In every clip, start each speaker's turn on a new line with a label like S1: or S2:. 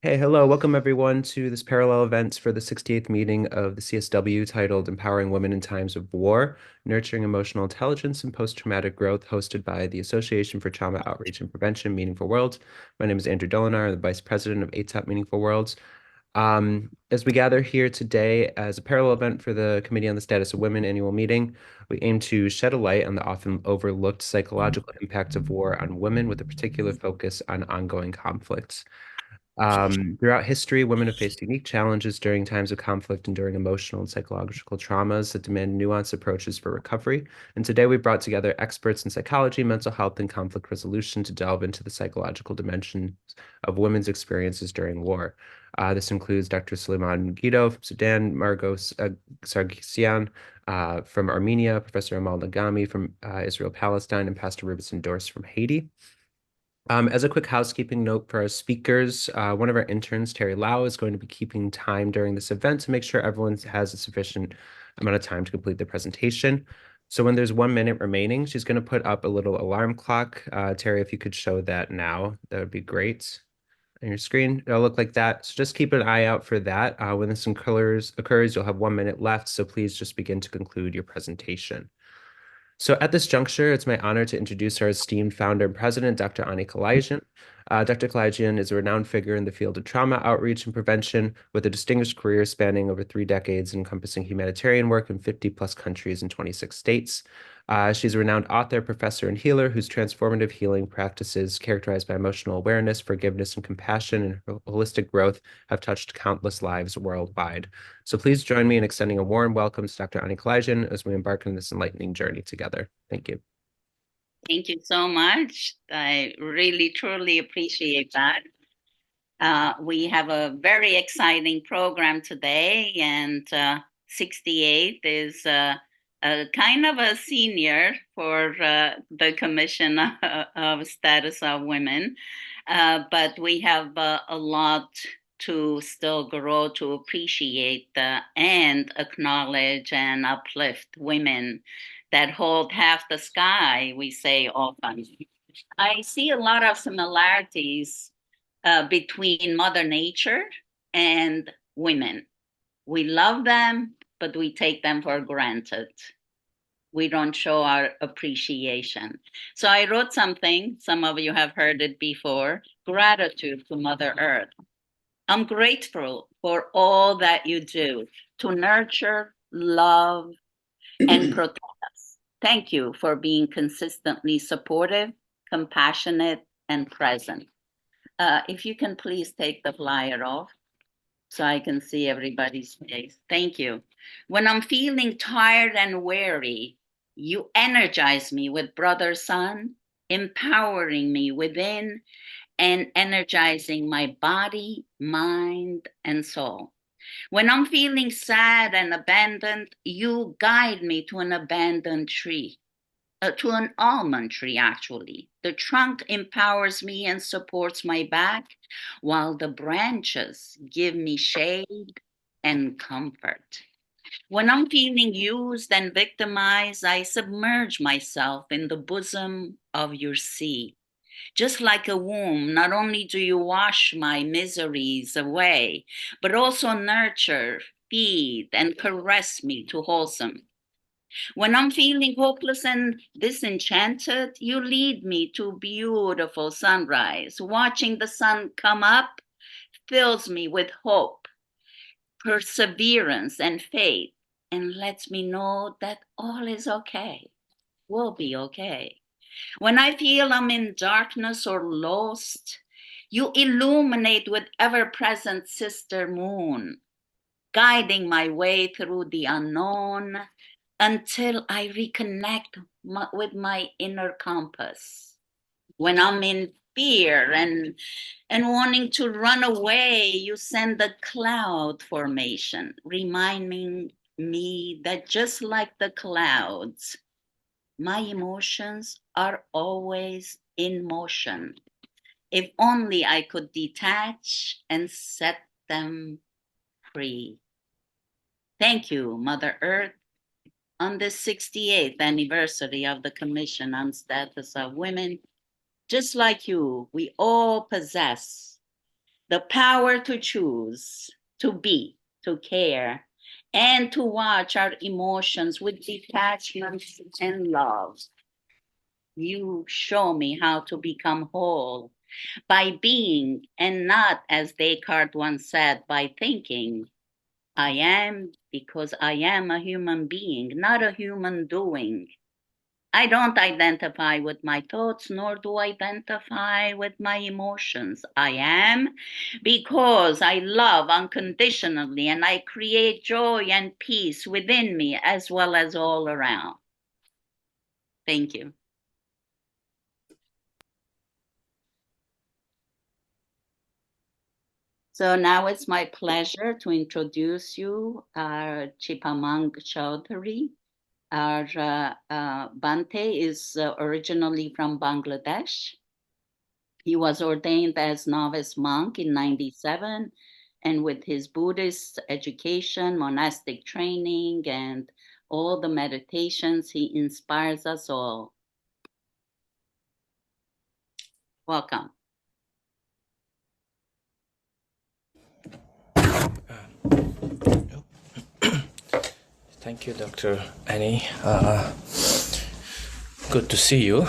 S1: Hey, hello. Welcome everyone to this parallel event for the 68th meeting of the CSW titled Empowering Women in Times of War, Nurturing Emotional Intelligence and Post-Traumatic Growth, hosted by the Association for Trauma Outreach and Prevention, Meaningful Worlds. My name is Andrew Dolinar, the Vice President of ATAP Meaningful Worlds. As we gather here today as a parallel event for the Committee on the Status of Women annual meeting, we aim to shed a light on the often overlooked psychological impacts of war on women with a particular focus on ongoing conflicts. Throughout history, women have faced unique challenges during times of conflict and during emotional and psychological traumas that demand nuanced approaches for recovery. And today we brought together experts in psychology, mental health, and conflict resolution to delve into the psychological dimensions of women's experiences during war. This includes Dr. Suleiman Guido from Sudan, Margot Sargsyan from Armenia, Professor Amal Nagami from Israel, Palestine, and Pastor Rubinson Dorse from Haiti. As a quick housekeeping note for our speakers, one of our interns, Terry Lau, is going to be keeping time during this event to make sure everyone has a sufficient amount of time to complete their presentation. So when there's 1 minute remaining, she's going to put up a little alarm clock. Terry, if you could show that now, that would be great. On your screen, it'll look like that. So just keep an eye out for that. When this occurs, you'll have 1 minute left. So please just begin to conclude your presentation. So at this juncture, it's my honor to introduce our esteemed founder and president, Dr. Ani Kalayjian. Dr. Kalayjian is a renowned figure in the field of trauma outreach and prevention with a distinguished career spanning over 3 decades, encompassing humanitarian work in 50 plus countries and 26 states. She's a renowned author, professor, and healer whose transformative healing practices, characterized by emotional awareness, forgiveness, and compassion, and holistic growth, have touched countless lives worldwide. So please join me in extending a warm welcome to Dr. Ani Kalayjian as we embark on this enlightening journey together. Thank you.
S2: Thank you so much. I really, truly appreciate that. We have a very exciting program today, and 68 is a kind of a senior for the Commission of Status of Women. But we have a lot to still grow to appreciate and acknowledge and uplift women that hold half the sky, we say often. I see a lot of similarities between Mother Nature and women. We love them, but we take them for granted. We don't show our appreciation. So I wrote something, some of you have heard it before, gratitude to Mother Earth. I'm grateful for all that you do to nurture, love, and protect us. Thank you for being consistently supportive, compassionate, and present. If you can please take the flyer off so I can see everybody's face. Thank you. When I'm feeling tired and weary, you energize me with brother sun, empowering me within and energizing my body, mind, and soul. When I'm feeling sad and abandoned, you guide me to an abandoned tree, to an almond tree, actually. The trunk empowers me and supports my back, while the branches give me shade and comfort. When I'm feeling used and victimized, I submerge myself in the bosom of your sea. Just like a womb, not only do you wash my miseries away, but also nurture, feed, and caress me to wholesome. When I'm feeling hopeless and disenchanted, you lead me to beautiful sunrise. Watching the sun come up fills me with hope, perseverance, and faith, and lets me know that all is okay, will be okay. When I feel I'm in darkness or lost, you illuminate with ever present sister moon, guiding my way through the unknown until I reconnect with my inner compass. When I'm in fear and wanting to run away, you send a cloud formation, reminding me that just like the clouds, my emotions are always in motion. If only I could detach and set them free. Thank you, Mother Earth. On the 68th anniversary of the Commission on Status of Women, just like you, we all possess the power to choose, to be, to care, and to watch our emotions with detachment and love. You show me how to become whole by being and not, as Descartes once said, by thinking. I am because I am a human being, not a human doing. I don't identify with my thoughts, nor do I identify with my emotions. I am because I love unconditionally and I create joy and peace within me as well as all around. Thank you. So now it's my pleasure to introduce you Chipamong Chowdhury. Our Bante is originally from Bangladesh. He was ordained as novice monk in 97, and with his Buddhist education, monastic training, and all the meditations, he inspires us all. Welcome.
S3: Thank you, Dr. Annie. Good to see you,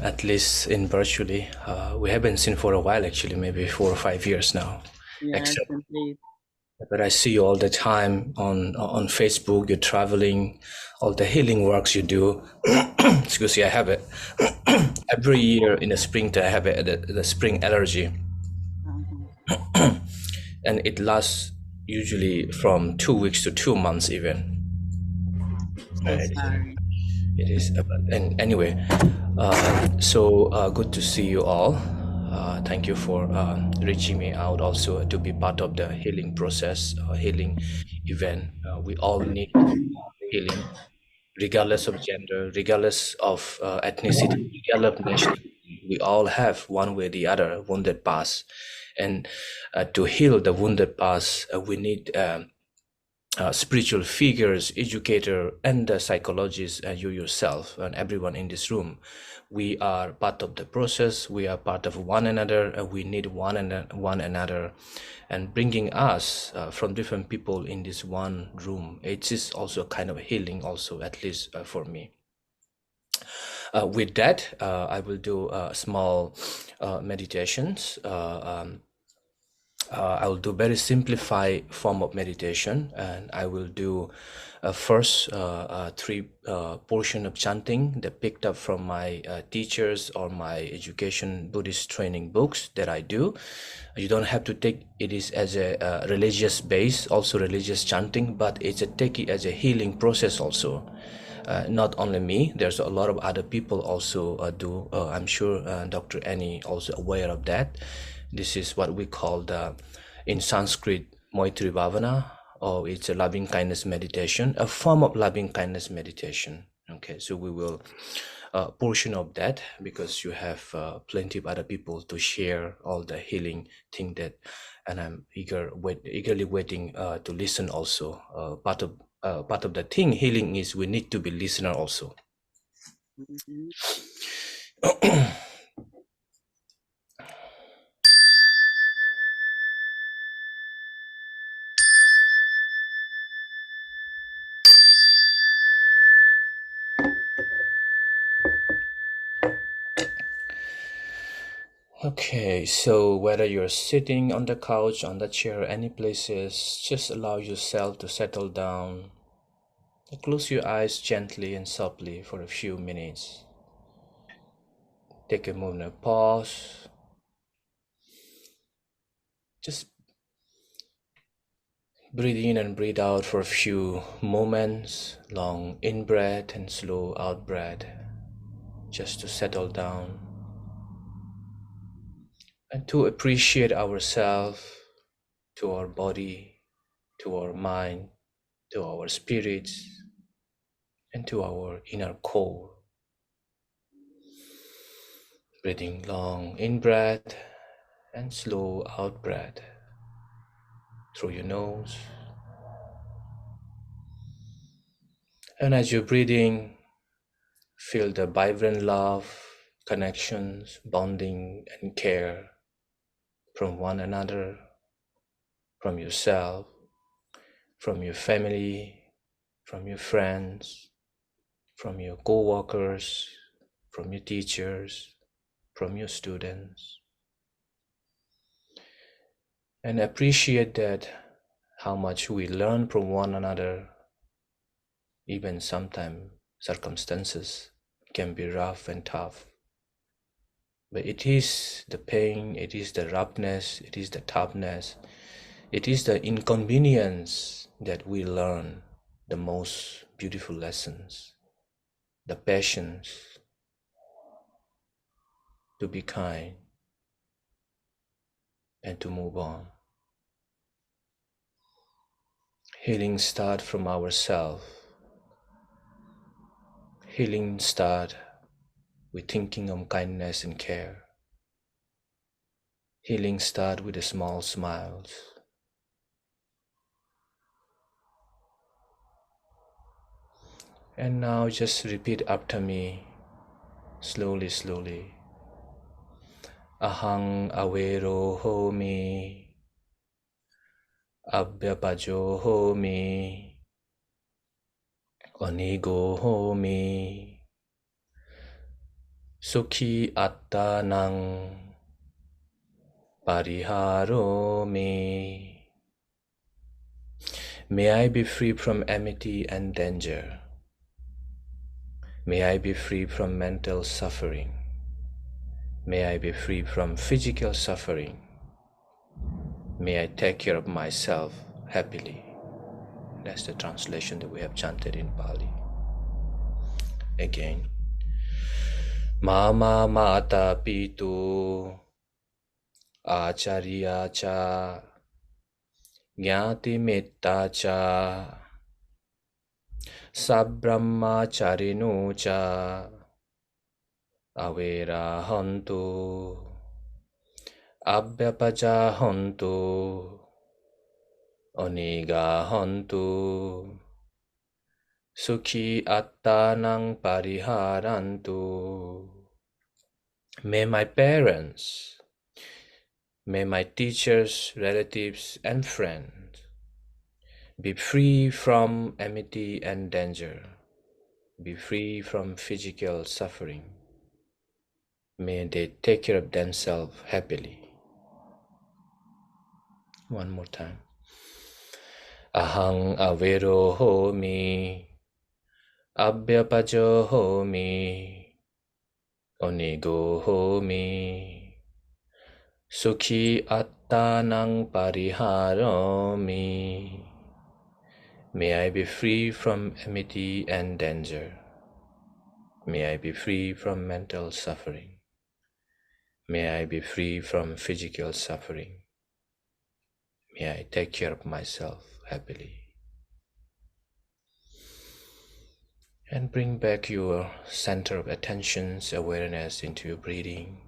S3: at least in virtually. We haven't seen for a while, actually, maybe 4 or 5 years now.
S2: Yes,
S3: Except,
S2: indeed.
S3: but I see you all the time on Facebook. You're traveling, all the healing works you do. Excuse me, I have it every year in the springtime. I have the spring allergy, and it lasts usually from 2 weeks to 2 months, even.
S2: So sorry.
S3: It is, and anyway, good to see you all. Thank you for reaching me out also to be part of the healing process, healing event. We all need healing, regardless of gender, regardless of ethnicity, regardless of nationality. We all have one way or the other wounded past, and to heal the wounded past, we need spiritual figures, educator, and the psychologists, you yourself, and everyone in this room. We are part of the process. We are part of one another. We need one another, and bringing us from different people in this one room. It is also a kind of healing, also at least for me. With that, I will do small meditations. I will do very simplified form of meditation, and I will do first three portion of chanting that picked up from my teachers or my education Buddhist training books that I do. You don't have to take it is as a religious base, also religious chanting, but take it as a healing process also. Not only me, there's a lot of other people also do. I'm sure Dr. Annie also aware of that. This is what we call in Sanskrit, Maitri Bhavana, or it's a loving kindness meditation, a form of loving kindness meditation. Okay, so we will portion of that because you have plenty of other people to share all the healing thing that, and I'm eagerly waiting to listen also. Part of the thing healing is we need to be listener also.
S2: Mhm.
S3: Okay, so whether you're sitting on the couch, on the chair, any places, just allow yourself to settle down. Close your eyes gently and softly for a few minutes. Take a moment, pause. Just breathe in and breathe out for a few moments. Long in breath and slow out breath. Just to settle down. And to appreciate ourselves, to our body, to our mind, to our spirits, and to our inner core. Breathing long in breath and slow out breath through your nose. And as you're breathing, feel the vibrant love connections, bonding, and care from one another, from yourself, from your family, from your friends, from your co-workers, from your teachers, from your students. And appreciate that how much we learn from one another. Even sometimes circumstances can be rough and tough. But it is the pain, it is the roughness, it is the toughness, it is the inconvenience that we learn the most beautiful lessons, the patience to be kind and to move on. Healing start from ourselves. Healing start with thinking of kindness and care. Healing start with the small smiles. And now just repeat after me, slowly, slowly. Ahang awero homi, abhyapajo homi, onigo homi, sukhi atta nang pariharomi. May I be free from enmity and danger. May I be free from mental suffering. May I be free from physical suffering. May I take care of myself happily. That's the translation that we have chanted in Pali. Again. Mama mata pitu acharya cha jnati metta cha sabrahmacharino cha avera hantu abhyapaja hantu oniga hantu sukhi attanang pariharantu. May my parents, may my teachers, relatives, and friends be free from enmity and danger, be free from physical suffering. May they take care of themselves happily. One more time. Ahang avero homi, abhyapajo homi, onigo homi, sukhi attanang pariharomi. May I be free from enmity and danger. May I be free from mental suffering. May I be free from physical suffering. May I take care of myself happily. And bring back your center of attention's awareness into your breathing.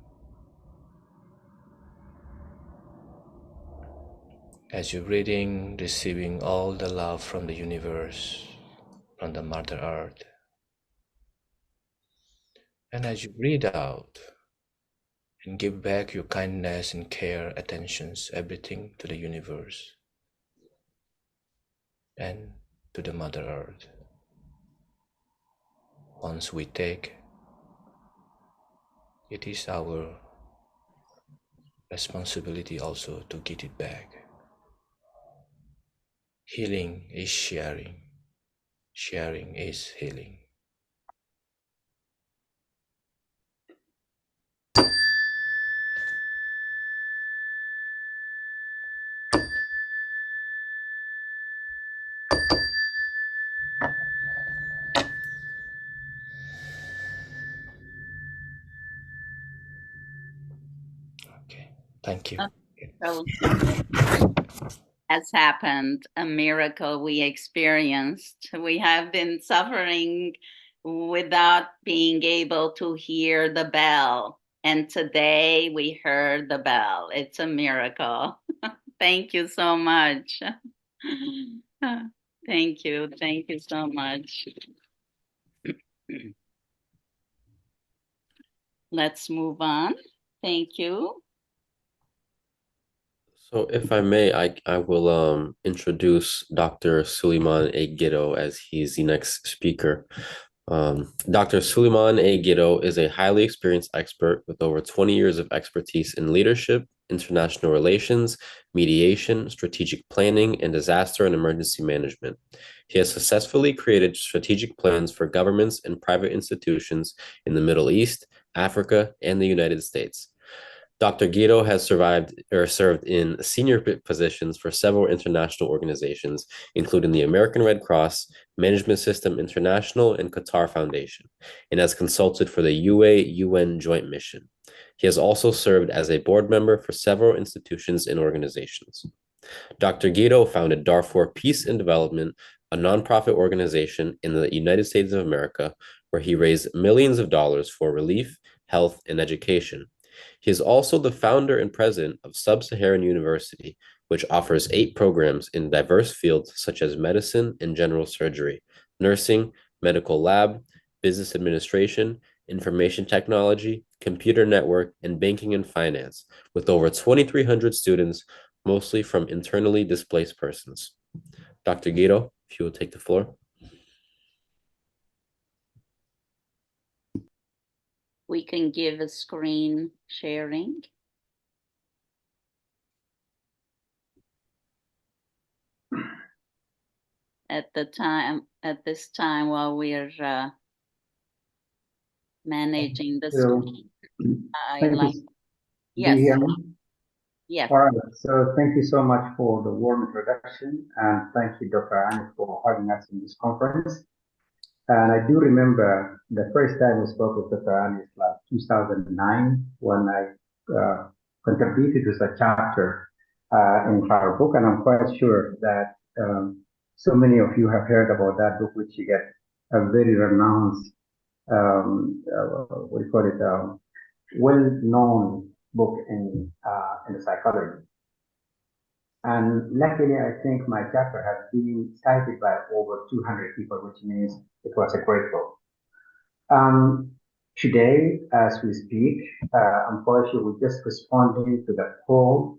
S3: As you're breathing, receiving all the love from the universe, from the Mother Earth. And as you breathe out, and give back your kindness and care, attentions, everything to the universe and to the Mother Earth. Once we take, it is our responsibility also to get it back. Healing is sharing. Sharing is healing. Okay, thank you.
S2: So has happened, a miracle we experienced. We have been suffering without being able to hear the bell. And today we heard the bell. It's a miracle. Thank you so much. Thank you. Thank you so much. let's move on. Thank you.
S4: So if I may, I will introduce Dr. Suleiman A. Giddo as he's the next speaker. Dr. Suleiman A. Giddo is a highly experienced expert with over 20 years of expertise in leadership, international relations, mediation, strategic planning, and disaster and emergency management. He has successfully created strategic plans for governments and private institutions in the Middle East, Africa, and the United States. Dr. Guido has served in senior positions for several international organizations, including the American Red Cross, Management System International, and Qatar Foundation, and has consulted for the UA-UN Joint Mission. He has also served as a board member for several institutions and organizations. Dr. Guido founded Darfur Peace and Development, a nonprofit organization in the United States of America, where he raised millions of dollars for relief, health, and education. He is also the founder and president of Sub-Saharan University, which offers 8 programs in diverse fields such as medicine and general surgery, nursing, medical lab, business administration, information technology, computer network, and banking and finance, with over 2,300 students, mostly from internally displaced persons. Dr. Guido, if you will take the floor.
S2: We can give a screen sharing. At this time, while we're managing the screen, I like. Yes.
S5: Do you hear me?
S2: Yes.
S5: All right. So thank you so much for the warm introduction, and thank you, Dr. Ani, for having us in this conference. And I do remember the first time we spoke with Dr. Ani is like 2009 when I contributed to a chapter in her book, and I'm quite sure that so many of you have heard about that book, which you get a very renowned, what do you call it, well-known book in the psychology. And luckily, I think my chapter has been cited by over 200 people, which means it was a great book. Today, as we speak, unfortunately, we're just responding to the call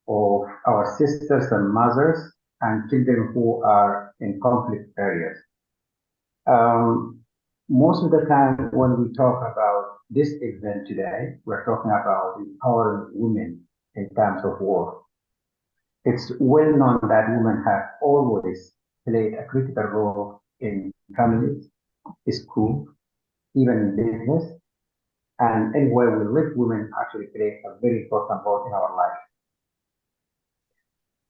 S5: of our sisters and mothers and children who are in conflict areas. Most of the time when we talk about this event today, we're talking about empowering women in times of war. It's well known that women have always played a critical role in families, school, even in business, and anywhere we live, women actually play a very important role in our life.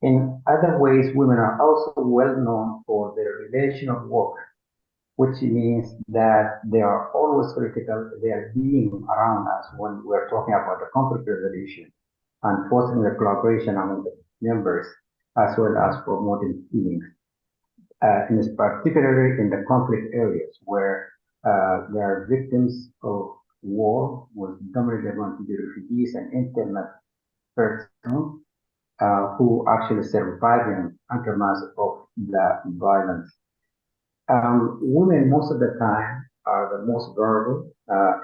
S5: In other ways, women are also well known for their relational work, which means that they are always critical. They are being around us when we're talking about the conflict resolution and fostering the collaboration among the members, as well as promoting healing. And particularly in the conflict areas where there are victims of war, with dominantly going to be refugees and internal persons who actually surviving aftermath of the violence. Women most of the time are the most vulnerable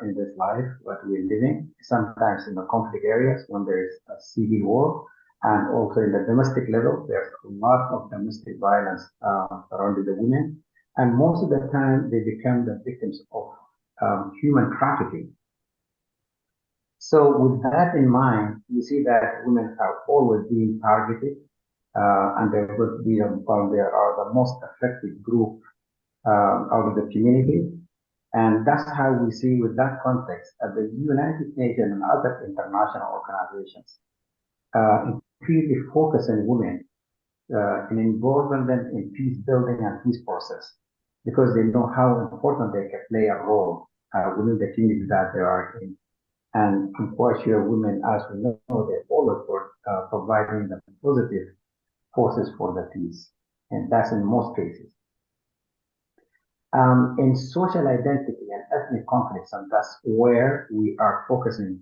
S5: in this life that we're living, sometimes in the conflict areas when there is a civil war, and also in the domestic level, there's a lot of domestic violence surrounding the women. And most of the time, they become the victims of human trafficking. So with that in mind, you see that women are always being targeted, and they are the most affected group out of the community. And that's how we see with that context at the United Nations and other international organizations increasingly focus on women and involving them in peace building and peace process because they know how important they can play a role within the community that they are in. And unfortunately, women, as we know, they're always for providing the positive forces for the peace. And that's in most cases. In social identity and ethnic conflicts, and that's where we are focusing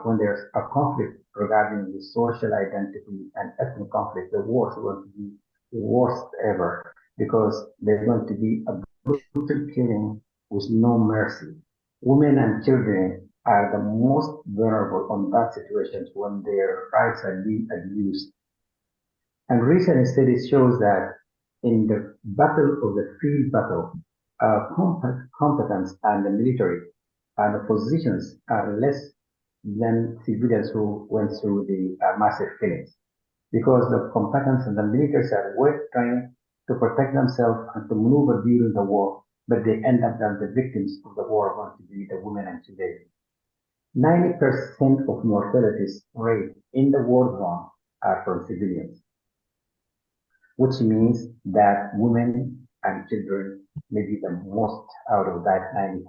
S5: when there's a conflict regarding the social identity and ethnic conflict, the wars are going to be the worst ever because there's going to be a brutal killing with no mercy. Women and children are the most vulnerable on that situations when their rights are being abused. And recent studies shows that in the battle of the field battle, competence and the military and the positions are less than civilians who went through the massive killings, because the combatants and the militaries are well trained to protect themselves and to maneuver during the war, but they end up as the victims of the war are going to be the women and children. 90% of mortalities rate in the war zone are from civilians, which means that women and children may be the most out of that 90%.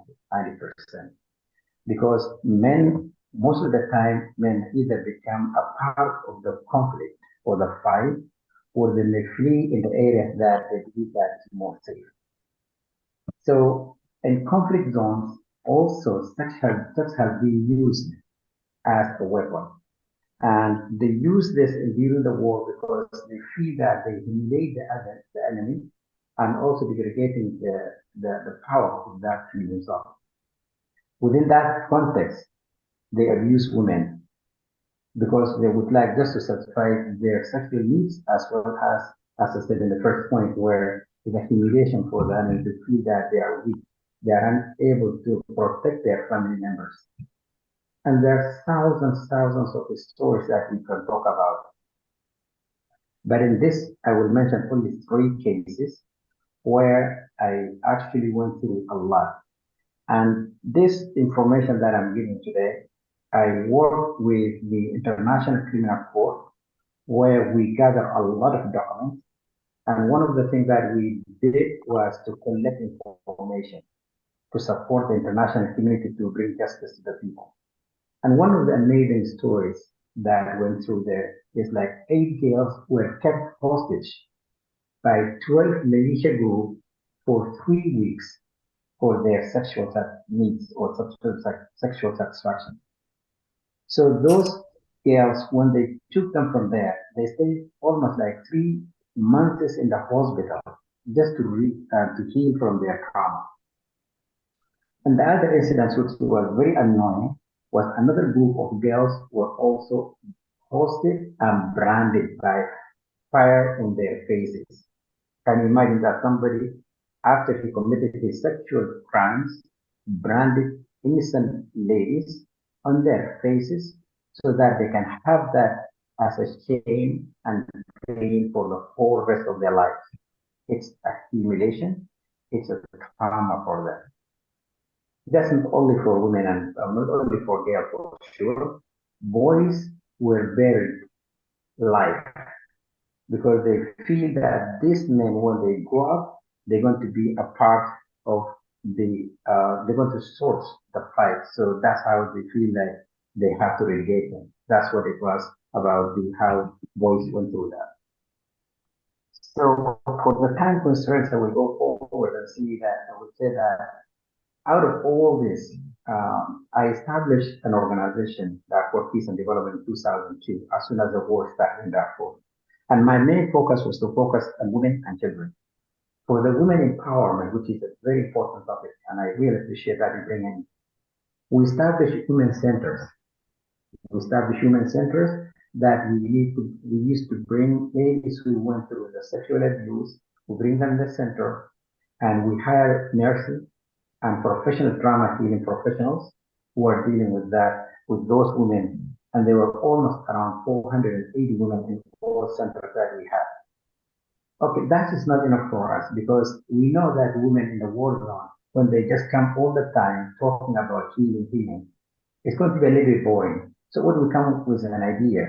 S5: Because men, most of the time, men either become a part of the conflict or the fight, or they may flee in the areas that they believe that is more safe. So in conflict zones, also sex has been used as a weapon. And they use this during the war because they feel that they humiliate the enemy, and also degrading the power of that enemy themselves. Within that context, they abuse women because they would like just to satisfy their sexual needs, as well as I said in the first point, where it's a humiliation for them and to feel that they are weak. They are unable to protect their family members. And there are thousands of stories that we can talk about. But in this, I will mention only 3 cases where I actually went through a lot. And this information that I'm giving today, I work with the International Criminal Court, where we gather a lot of documents. And one of the things that we did was to collect information to support the international community to bring justice to the people. And one of the amazing stories that went through there is like 8 girls were kept hostage by 12 militia groups for 3 weeks for their sexual needs or sexual satisfaction. So those girls, when they took them from there, they stayed almost like 3 months in the hospital just to heal from their trauma. And the other incident, which was very annoying, was another group of girls were also hosted and branded by fire in their faces. Can you imagine that somebody, after he committed his sexual crimes, branded innocent ladies on their faces so that they can have that as a shame and pain for the whole rest of their lives? It's a humiliation. It's a trauma for them. That's not only for women and not only for girls, for sure. Boys were buried alive because they feel that these men, when they grow up, they're going to be a part of they're going to source the fight. So that's how they feel like they have to relegate them. That's what it was about how boys went through that. So for the time constraints, I will go forward and see that I would say that out of all this, I established an organization that for peace and development in 2002, as soon as the war started in Darfur. And my main focus was to focus on women and children. For the women empowerment, which is a very important topic, and I really appreciate that you bring in, we established human centers. We established human centers that we used to bring ladies who went through the sexual abuse, we bring them in the center, and we hire nurses and professional trauma healing professionals who are dealing with that, with those women. And there were almost around 480 women in all centers that we had. Okay, that is not enough for us because we know that women in the war zone, when they just come all the time talking about healing, it's going to be a little bit boring. So what we come up with an idea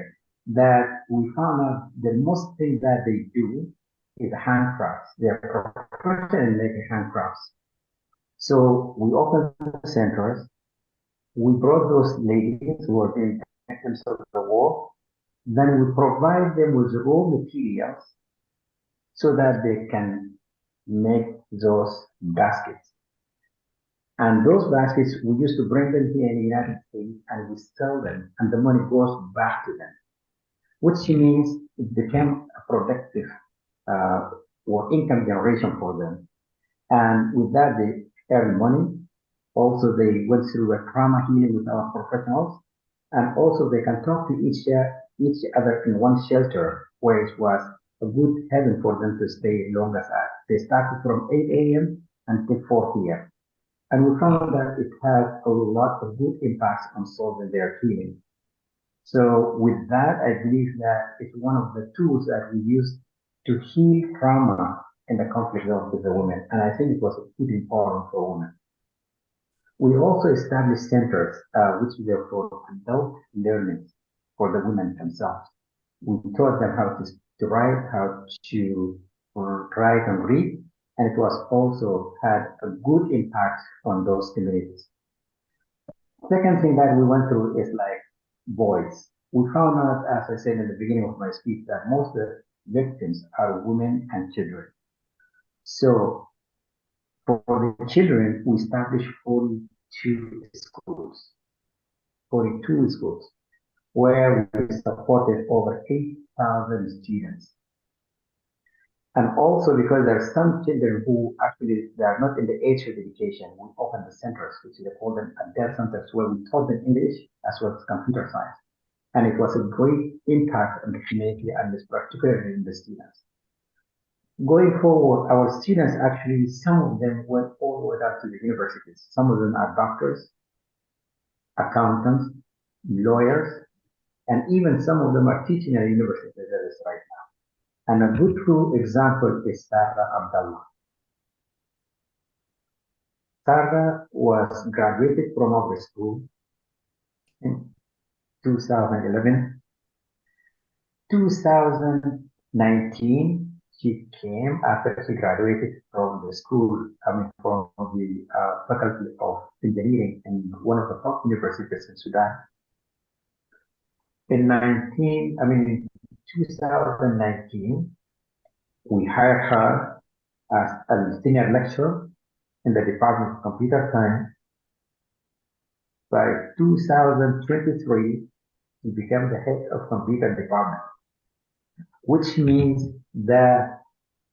S5: that we found out the most thing that they do is handcrafts. They're professional in making handcrafts. So we opened the centers. We brought those ladies who are being victims of the war. Then we provide them with raw materials so that they can make those baskets. And those baskets, we used to bring them here in the United States and we sell them, and the money goes back to them, which means it became a productive or income generation for them. And with that, they earn money. Also, they went through a trauma healing with our professionals, and also they can talk to each other in one shelter, where it was a good heaven for them to stay long as that. They started from 8 a.m. until 4 p.m. And we found that it has a lot of good impacts on solving their healing. So with that, I believe that it's one of the tools that we use to heal trauma in the conflict zone with the women. And I think it was pretty important for women. We also established centers, which were for adult learning for the women themselves. We taught them how to write, how to write and read, and it was also had a good impact on those communities. Second thing that we went through is like boys. We found out, as I said in the beginning of my speech, that most of the victims are women and children. So for the children, we established 42 schools, where we supported over 8,000 students. And also because there are some children who actually, they are not in the age of education, we opened the centers, which we call them adult centers, where we taught them English as well as computer science. And it was a great impact on the community and particularly in the students. Going forward, our students actually, some of them went all the way down to the universities. Some of them are doctors, accountants, lawyers, and even some of them are teaching at universities right now. And a good true example is Sarah Abdallah. Sarah was graduated from our school in 2011. 2019, she came after she graduated from the school, coming from the Faculty of Engineering in one of the top universities in Sudan. In 2019, we hired her as a senior lecturer in the Department of Computer Science. By 2023, she became the head of computer department, which means that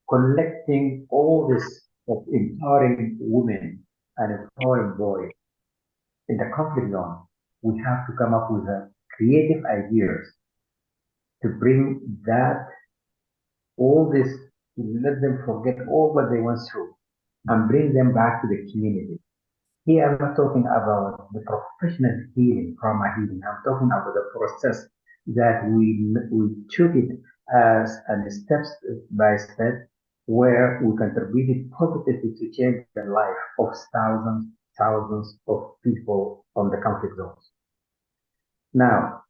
S5: collecting all this of empowering women and empowering boys in the conflict zone, we have to come up with creative ideas to bring that, all this, to let them forget all what they went through and bring them back to the community. Here I'm not talking about the professional healing, trauma healing. I'm talking about the process that we took it as a steps by step, where we contributed positively to change the life of thousands of people on the conflict zones. Now,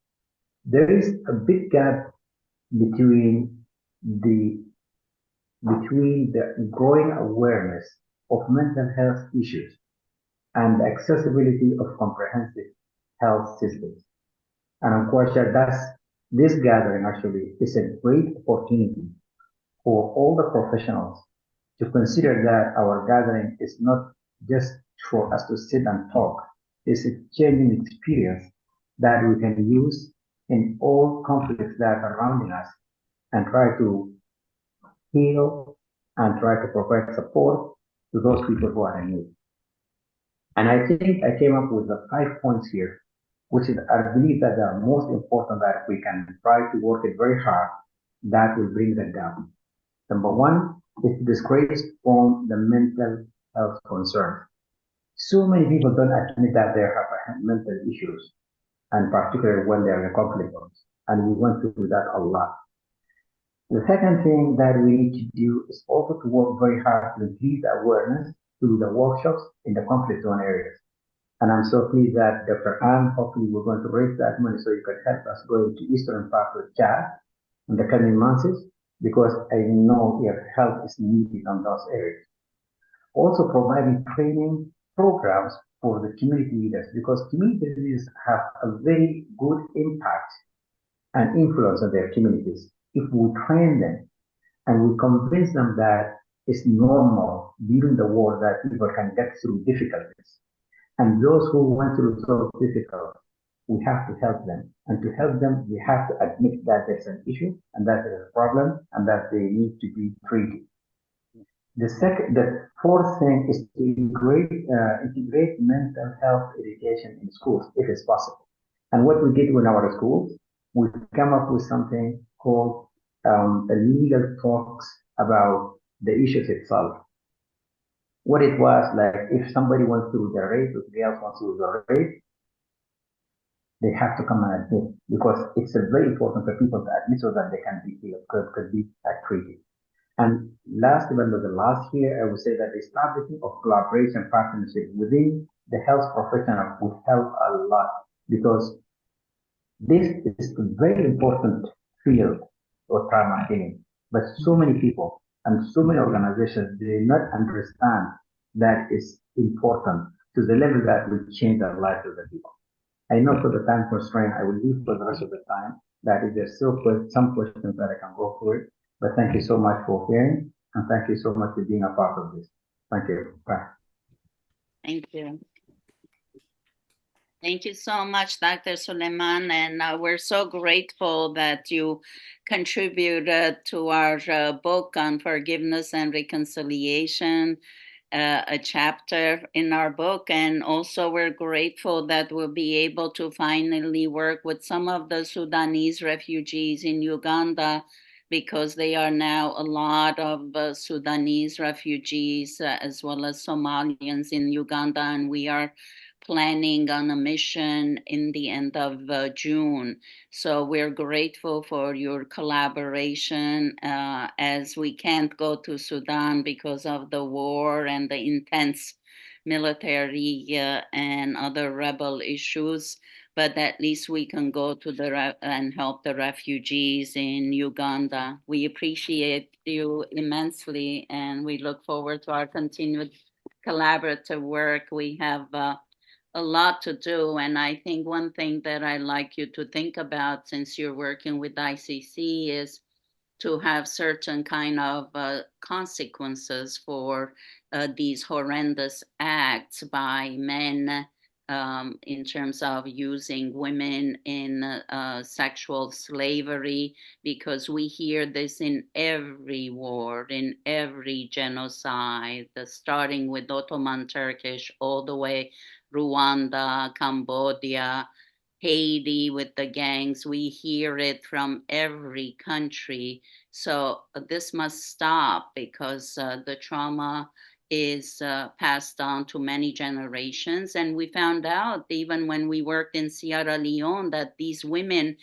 S5: there is a big gap between the growing awareness of mental health issues and the accessibility of comprehensive health systems. And I'm quite sure this gathering actually is a great opportunity for all the professionals to consider that our gathering is not just for us to sit and talk. It's a changing experience that we can use in all conflicts that are surrounding us and try to heal and try to provide support to those people who are in need. And I think I came up with the 5 points here, which is, I believe that they are most important, that we can try to work it very hard, that will bring that down. Number one is to discourage from the mental health concern. So many people don't admit that they have mental issues, and particularly when they're in conflict zones. And we went through that a lot. The second thing that we need to do is also to work very hard to increase awareness through the workshops in the conflict zone areas. And I'm so pleased that Dr. Ann, hopefully we're going to raise that money so you can help us go to Eastern part of Chad in the coming months, because I know your help is needed on those areas. Also providing training programs for the community leaders, because community leaders have a very good impact and influence on their communities. If we train them and we convince them that it's normal during the war that people can get through difficulties, and those who went through so difficult, we have to help them. And to help them, we have to admit that there's an issue and that there's a problem and that they need to be treated. The fourth thing is to integrate mental health education in schools if it's possible. And what we did in our schools, we come up with something called a legal talks about the issues itself. What it was like, if somebody wants to do the rape, if girls want to do the rape, they have to come and admit, because it's very important for people to admit so that they can be healed, could be treated. And last but not the last year, I would say that the establishing of collaboration partnership within the health professional would help a lot, because this is a very important field of trauma healing. But so many people and so many organizations do not understand that is important to the level that will change the lives of the people. I know for the time constraint, I will leave for the rest of the time that if there's still some questions that I can go through it. But thank you so much for hearing, and thank you so much for being a part of this. Thank you. Bye.
S2: Thank you. Thank you so much, Dr. Suleiman. And we're so grateful that you contributed to our book on forgiveness and reconciliation, a chapter in our book. And also we're grateful that we'll be able to finally work with some of the Sudanese refugees in Uganda, because they are now a lot of Sudanese refugees as well as Somalians in Uganda. And we are planning on a mission in the end of June. So we're grateful for your collaboration as we can't go to Sudan because of the war and the intense military and other rebel issues. But at least we can go to and help the refugees in Uganda. We appreciate you immensely, and we look forward to our continued collaborative work. We have a lot to do. And I think one thing that I like you to think about, since you're working with ICC, is to have certain kind of consequences for these horrendous acts by men in terms of using women in sexual slavery, because we hear this in every war, in every genocide, starting with Ottoman Turkish all the way Rwanda, Cambodia, Haiti with the gangs. We hear it from every country. So this must stop, because the trauma is passed on to many generations. And we found out, even when we worked in Sierra Leone, that these women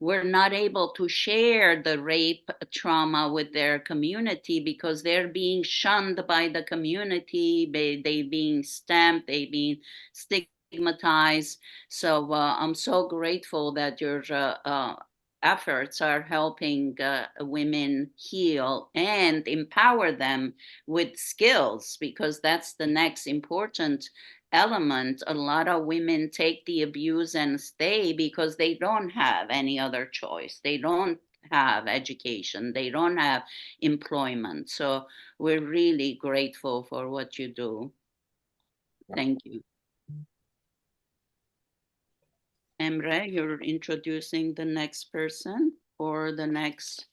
S2: were not able to share the rape trauma with their community, because they're being shunned by the community, they being stamped, they being stigmatized. So I'm so grateful that your efforts are helping women heal and empower them with skills, because that's the next important element. A lot of women take the abuse and stay because they don't have any other choice. They don't have education. They don't have employment. So we're really grateful for what you do. Thank you. Emre, you're introducing the next person or the next.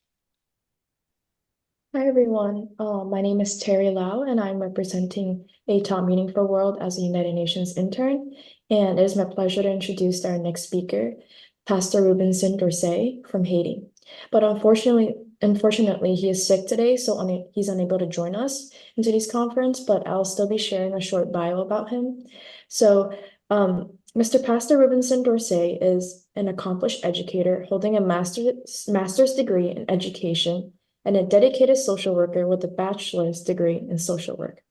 S6: Hi, everyone. My name is Terry Lau, and I'm representing a Top Meaningful World as a United Nations intern. And it is my pleasure to introduce our next speaker, Pastor Robinson Dorsey from Haiti. But unfortunately, he is sick today, so he's unable to join us in today's conference, but I'll still be sharing a short bio about him. So, Mr. Pastor Robinson Dorsey is an accomplished educator holding a master's degree in education and a dedicated social worker with a bachelor's degree in social work.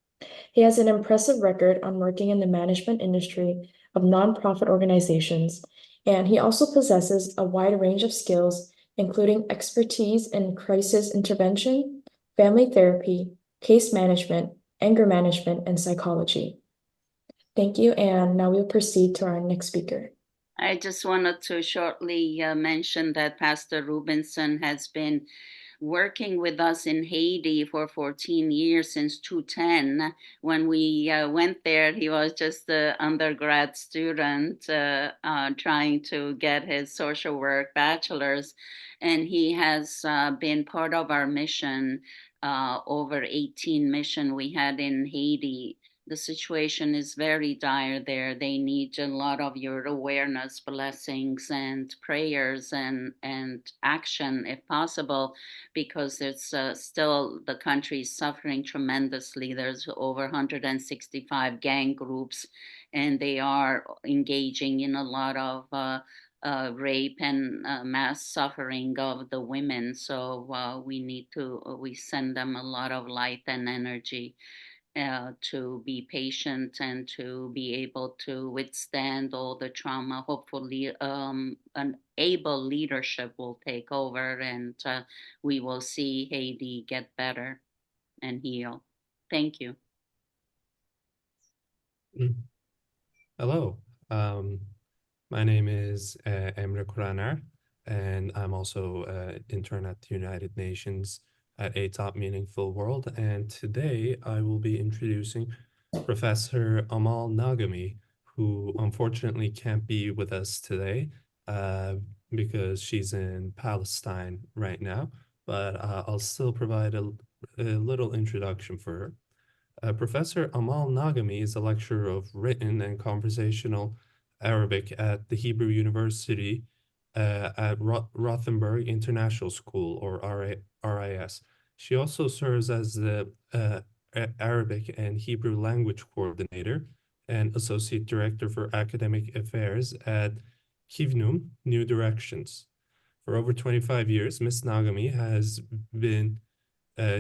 S6: He has an impressive record on working in the management industry of nonprofit organizations, and he also possesses a wide range of skills, including expertise in crisis intervention, family therapy, case management, anger management, and psychology. Thank you, and now we'll proceed to our next speaker.
S2: I just wanted to shortly mention that Pastor Robinson has been working with us in Haiti for 14 years, since 2010. When we went there, he was just an undergrad student trying to get his social work bachelor's, and he has been part of our mission, over 18 mission we had in Haiti. The situation is very dire there. They need a lot of your awareness, blessings, and prayers, and action if possible, because it's still, the country is suffering tremendously. There's over 165 gang groups, and they are engaging in a lot of rape and mass suffering of the women. So we send them a lot of light and energy to be patient and to be able to withstand all the trauma. Hopefully, an able leadership will take over, and we will see Haiti get better and heal. Thank you.
S7: Hello, my name is Emre Kuraner, and I'm also an intern at the United Nations at A Top Meaningful World. And today I will be introducing Professor Amal Nagami, who unfortunately can't be with us today because she's in Palestine right now, but I'll still provide a little introduction for her. Professor Amal Nagami is a lecturer of written and conversational Arabic at the Hebrew University at Rothenburg International School, or RIS. She also serves as the Arabic and Hebrew language coordinator and associate director for academic affairs at Kivnum New Directions. For over 25 years, Ms. Nagami has been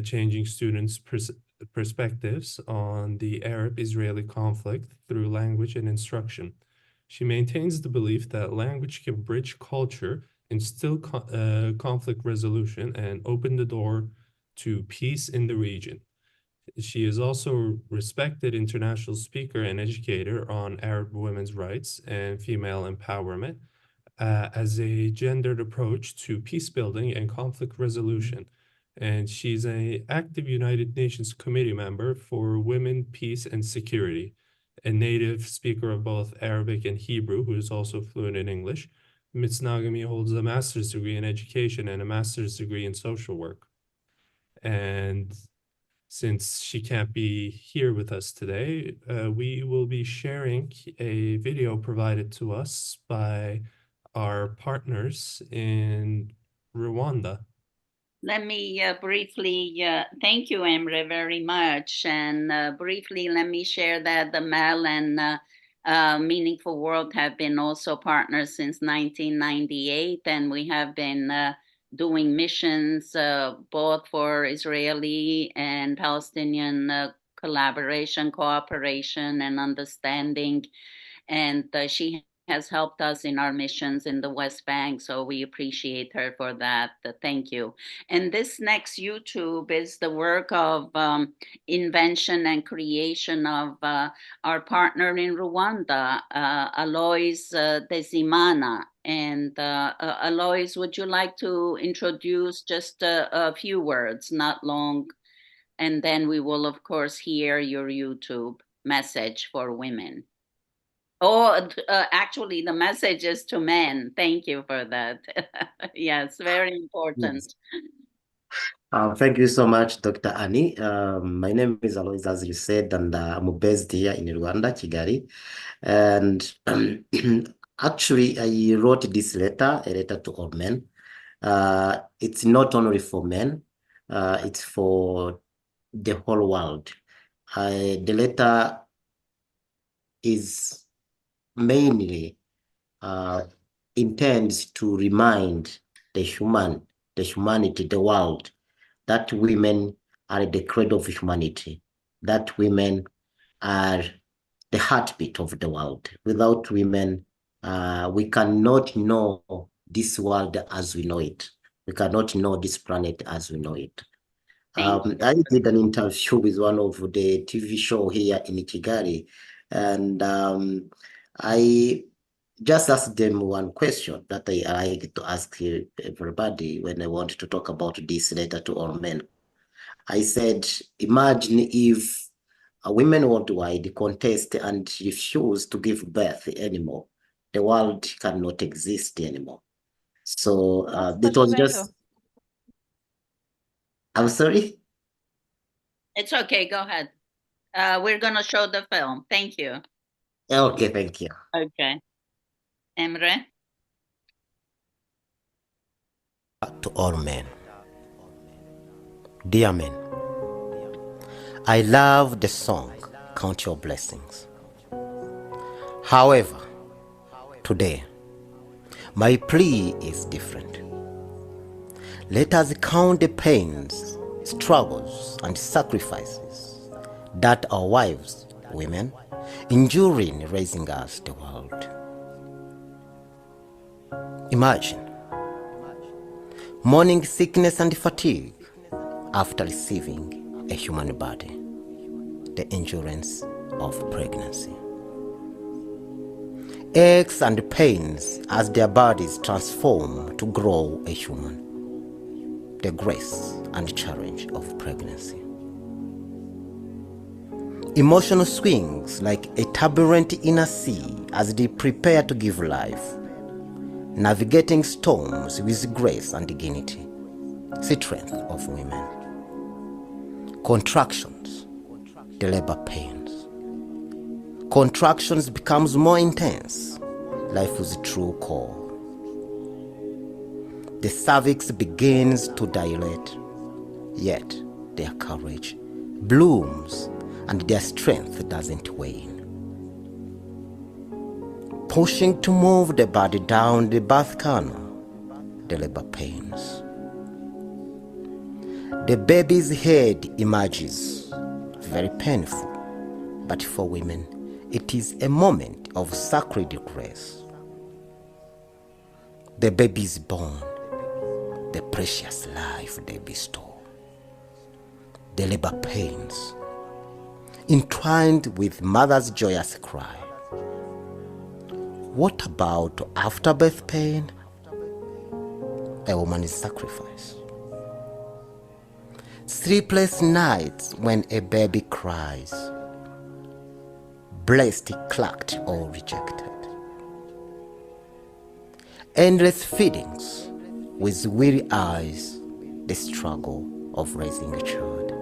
S7: changing students' perspectives on the Arab-Israeli conflict through language and instruction. She maintains the belief that language can bridge culture, instill conflict resolution, and open the door to peace in the region. She is also a respected international speaker and educator on Arab women's rights and female empowerment as a gendered approach to peace building and conflict resolution. And she's an active United Nations committee member for Women, Peace, and Security, a native speaker of both Arabic and Hebrew, who is also fluent in English. Ms. Nagami holds a master's degree in education and a master's degree in social work. And since she can't be here with us today, we will be sharing a video provided to us by our partners in Rwanda.
S2: Let me briefly, thank you, Emre, very much. And briefly, let me share that the MEL and Meaningful World have been also partners since 1998. And we have been doing missions both for Israeli and Palestinian collaboration, cooperation, and understanding. And she has helped us in our missions in the West Bank, so we appreciate her for that. Thank you. And this next YouTube is the work of invention and creation of our partner in Rwanda, Alois Desimana. And Alois, would you like to introduce just a few words, not long? And then we will, of course, hear your YouTube message for women. Oh, actually, the message is to men. Thank you for that. Yes, very important.
S8: Yes. Thank you so much, Dr. Annie. My name is Alois, as you said, and I'm based here in Rwanda, Kigali. And actually, I wrote this letter, a letter to all men. It's not only for men, it's for the whole world. The letter is mainly intends to remind the humanity, the world, that women are the cradle of humanity, that women are the heartbeat of the world. Without women, we cannot know this world as we know it. We cannot know this planet as we know it. I did an interview with one of the TV show here in Kigali, and I just ask them one question that I like to ask everybody when I want to talk about this letter to all men. I said, imagine if women worldwide contest and refuse to give birth anymore. The world cannot exist anymore. So it was just, I'm sorry?
S2: It's okay, go ahead. We're going to show the film. Thank you.
S8: Okay, thank you.
S2: Okay. Emre?
S8: To all men. Dear men, I love the song, Count Your Blessings. However, today, my plea is different. Let us count the pains, struggles, and sacrifices that our wives, women, endure in raising us the world. Imagine morning sickness and fatigue after receiving a human body, the endurance of pregnancy. Aches and pains as their bodies transform to grow a human, the grace and challenge of pregnancy. Emotional swings like a turbulent inner sea as they prepare to give life, navigating storms with grace and dignity, strength of women. Contractions, the labor pains. Contractions becomes more intense, life is true core. The cervix begins to dilate, yet their courage blooms and their strength doesn't wane. Pushing to move the body down the birth canal, the labor pains. The baby's head emerges, very painful, but for women, it is a moment of sacred grace. The baby is born, the precious life they bestow. The labor pains, entwined with mother's joyous cry. What about afterbirth pain? A woman's sacrifice. Sleepless nights when a baby cries, breast clacked or rejected. Endless feedings with weary eyes, the struggle of raising a child.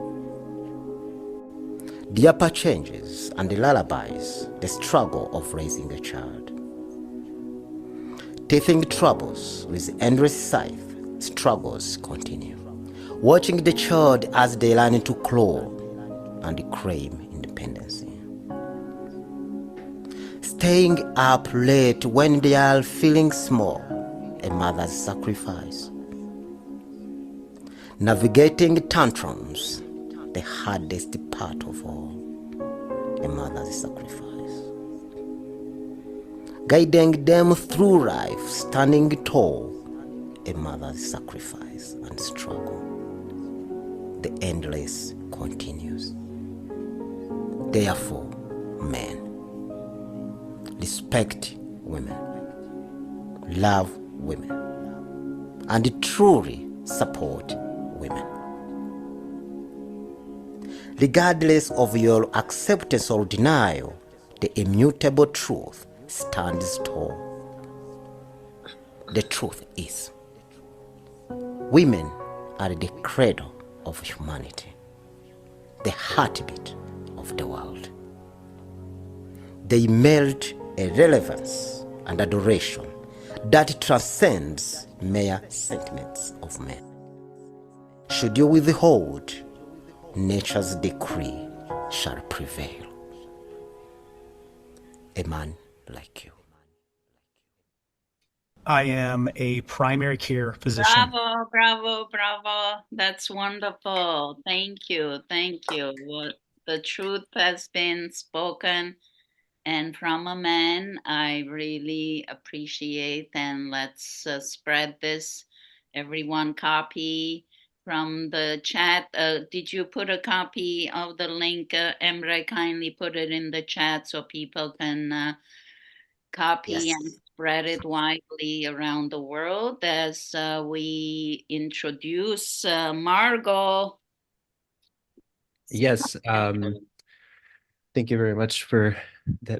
S8: The upper changes and the lullabies, the struggle of raising a child. Teething troubles with endless scythe, struggles continue. Watching the child as they learn to claw and crave independence. Staying up late when they are feeling small, a mother's sacrifice. Navigating tantrums, the hardest part of all, a mother's sacrifice. Guiding them through life, standing tall, a mother's sacrifice and struggle. The endless continues. Therefore, men, respect women, love women, and truly support women. Regardless of your acceptance or denial, the immutable truth stands tall. The truth is, women are the cradle of humanity, the heartbeat of the world. They meld a relevance and adoration that transcends mere sentiments of men. Should you withhold, nature's decree shall prevail. A man like you.
S9: I am a primary care physician.
S2: Bravo, bravo, bravo. That's wonderful. Thank you. Thank you. What the truth has been spoken, and from a man, I really appreciate. And let's spread this. Everyone copy from the chat. Did you put a copy of the link? Emre, kindly put it in the chat so people can copy
S8: Yes.
S2: and spread it widely around the world as we introduce Margot.
S1: Yes, thank you very much for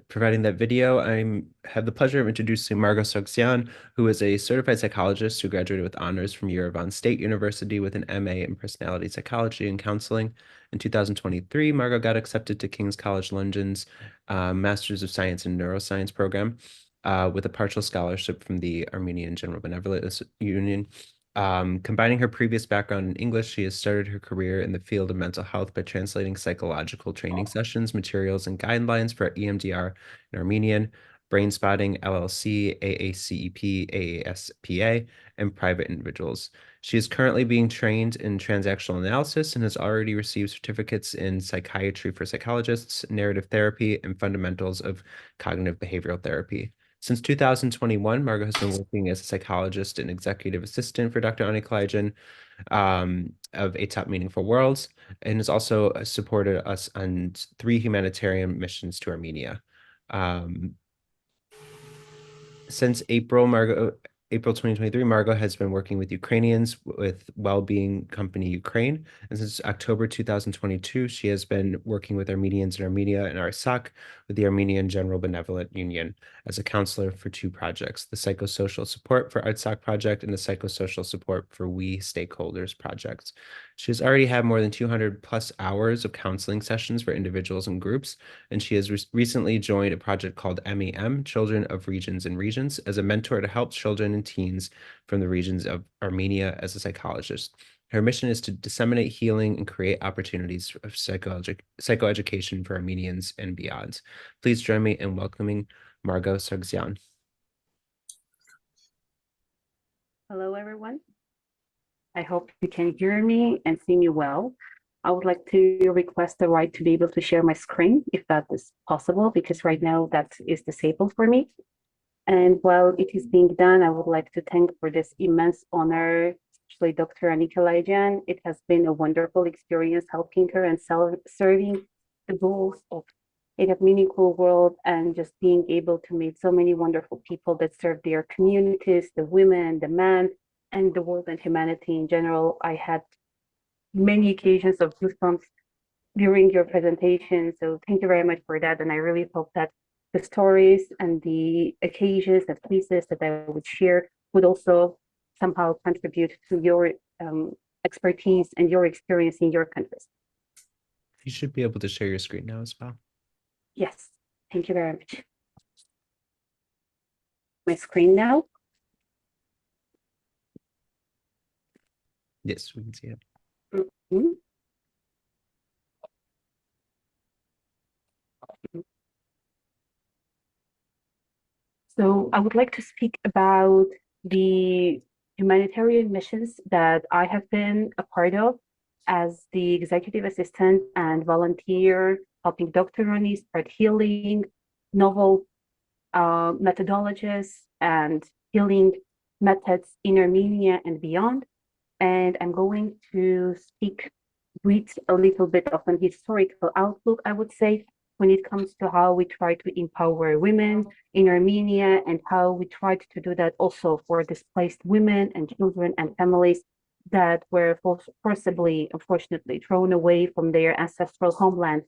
S1: providing that video. I have the pleasure of introducing Margot Sogsian, who is a certified psychologist who graduated with honors from Yerevan State University with an MA in personality psychology and counseling. In 2023, Margot got accepted to King's College London's Masters of Science in Neuroscience program with a partial scholarship from the Armenian General Benevolent Union. Combining her previous background in English, she has started her career in the field of mental health by translating psychological training sessions, materials, and guidelines for EMDR in Armenian, Brain Spotting, LLC, AACEP, AASPA, and private individuals. She is currently being trained in transactional analysis and has already received certificates in psychiatry for psychologists, narrative therapy, and fundamentals of cognitive behavioral therapy. Since 2021, Margot has been working as a psychologist and executive assistant for Dr. Ani Kalayjian of A Top Meaningful Worlds, and has also supported us on 3 humanitarian missions to Armenia. Since April 2023, Margot has been working with Ukrainians with Wellbeing Company Ukraine. And since October 2022, she has been working with Armenians in Armenia and Artsakh with the Armenian General Benevolent Union as a counselor for 2 projects, the Psychosocial Support for Artsakh Project and the Psychosocial Support for We Stakeholders projects. She has already had more than 200 plus hours of counseling sessions for individuals and groups, and she has recently joined a project called MEM, Children of Regions and Regions, as a mentor to help children and teens from the regions of Armenia as a psychologist. Her mission is to disseminate healing and create opportunities of psychoeducation for Armenians and beyond. Please join me in welcoming Margot Sogsian.
S10: Hello, everyone. I hope you can hear me and see me well. I would like to request the right to be able to share my screen, if that is possible, because right now that is disabled for me. And while it is being done, I would like to thank for this immense honor, especially Dr. Ani Kalayjian. It has been a wonderful experience helping her and serving the goals of a meaningful world and just being able to meet so many wonderful people that serve their communities, the women, the men, and the world and humanity in general. I had many occasions of goosebumps during your presentation. So thank you very much for that. And I really hope that the stories and the occasions and places that I would share would also somehow contribute to your expertise and your experience in your countries.
S1: You should be able to share your screen now as well.
S10: Yes, thank you very much. My screen now.
S1: Yes, we can see it.
S10: Mm-hmm. So I would like to speak about the humanitarian missions that I have been a part of as the executive assistant and volunteer, helping Dr. Ani start healing novel methodologies and healing methods in Armenia and beyond. And I'm going to speak with a little bit of an historical outlook, I would say, when it comes to how we try to empower women in Armenia and how we tried to do that also for displaced women and children and families that were forcibly, unfortunately, thrown away from their ancestral homeland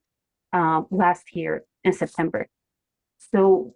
S10: last year in September. So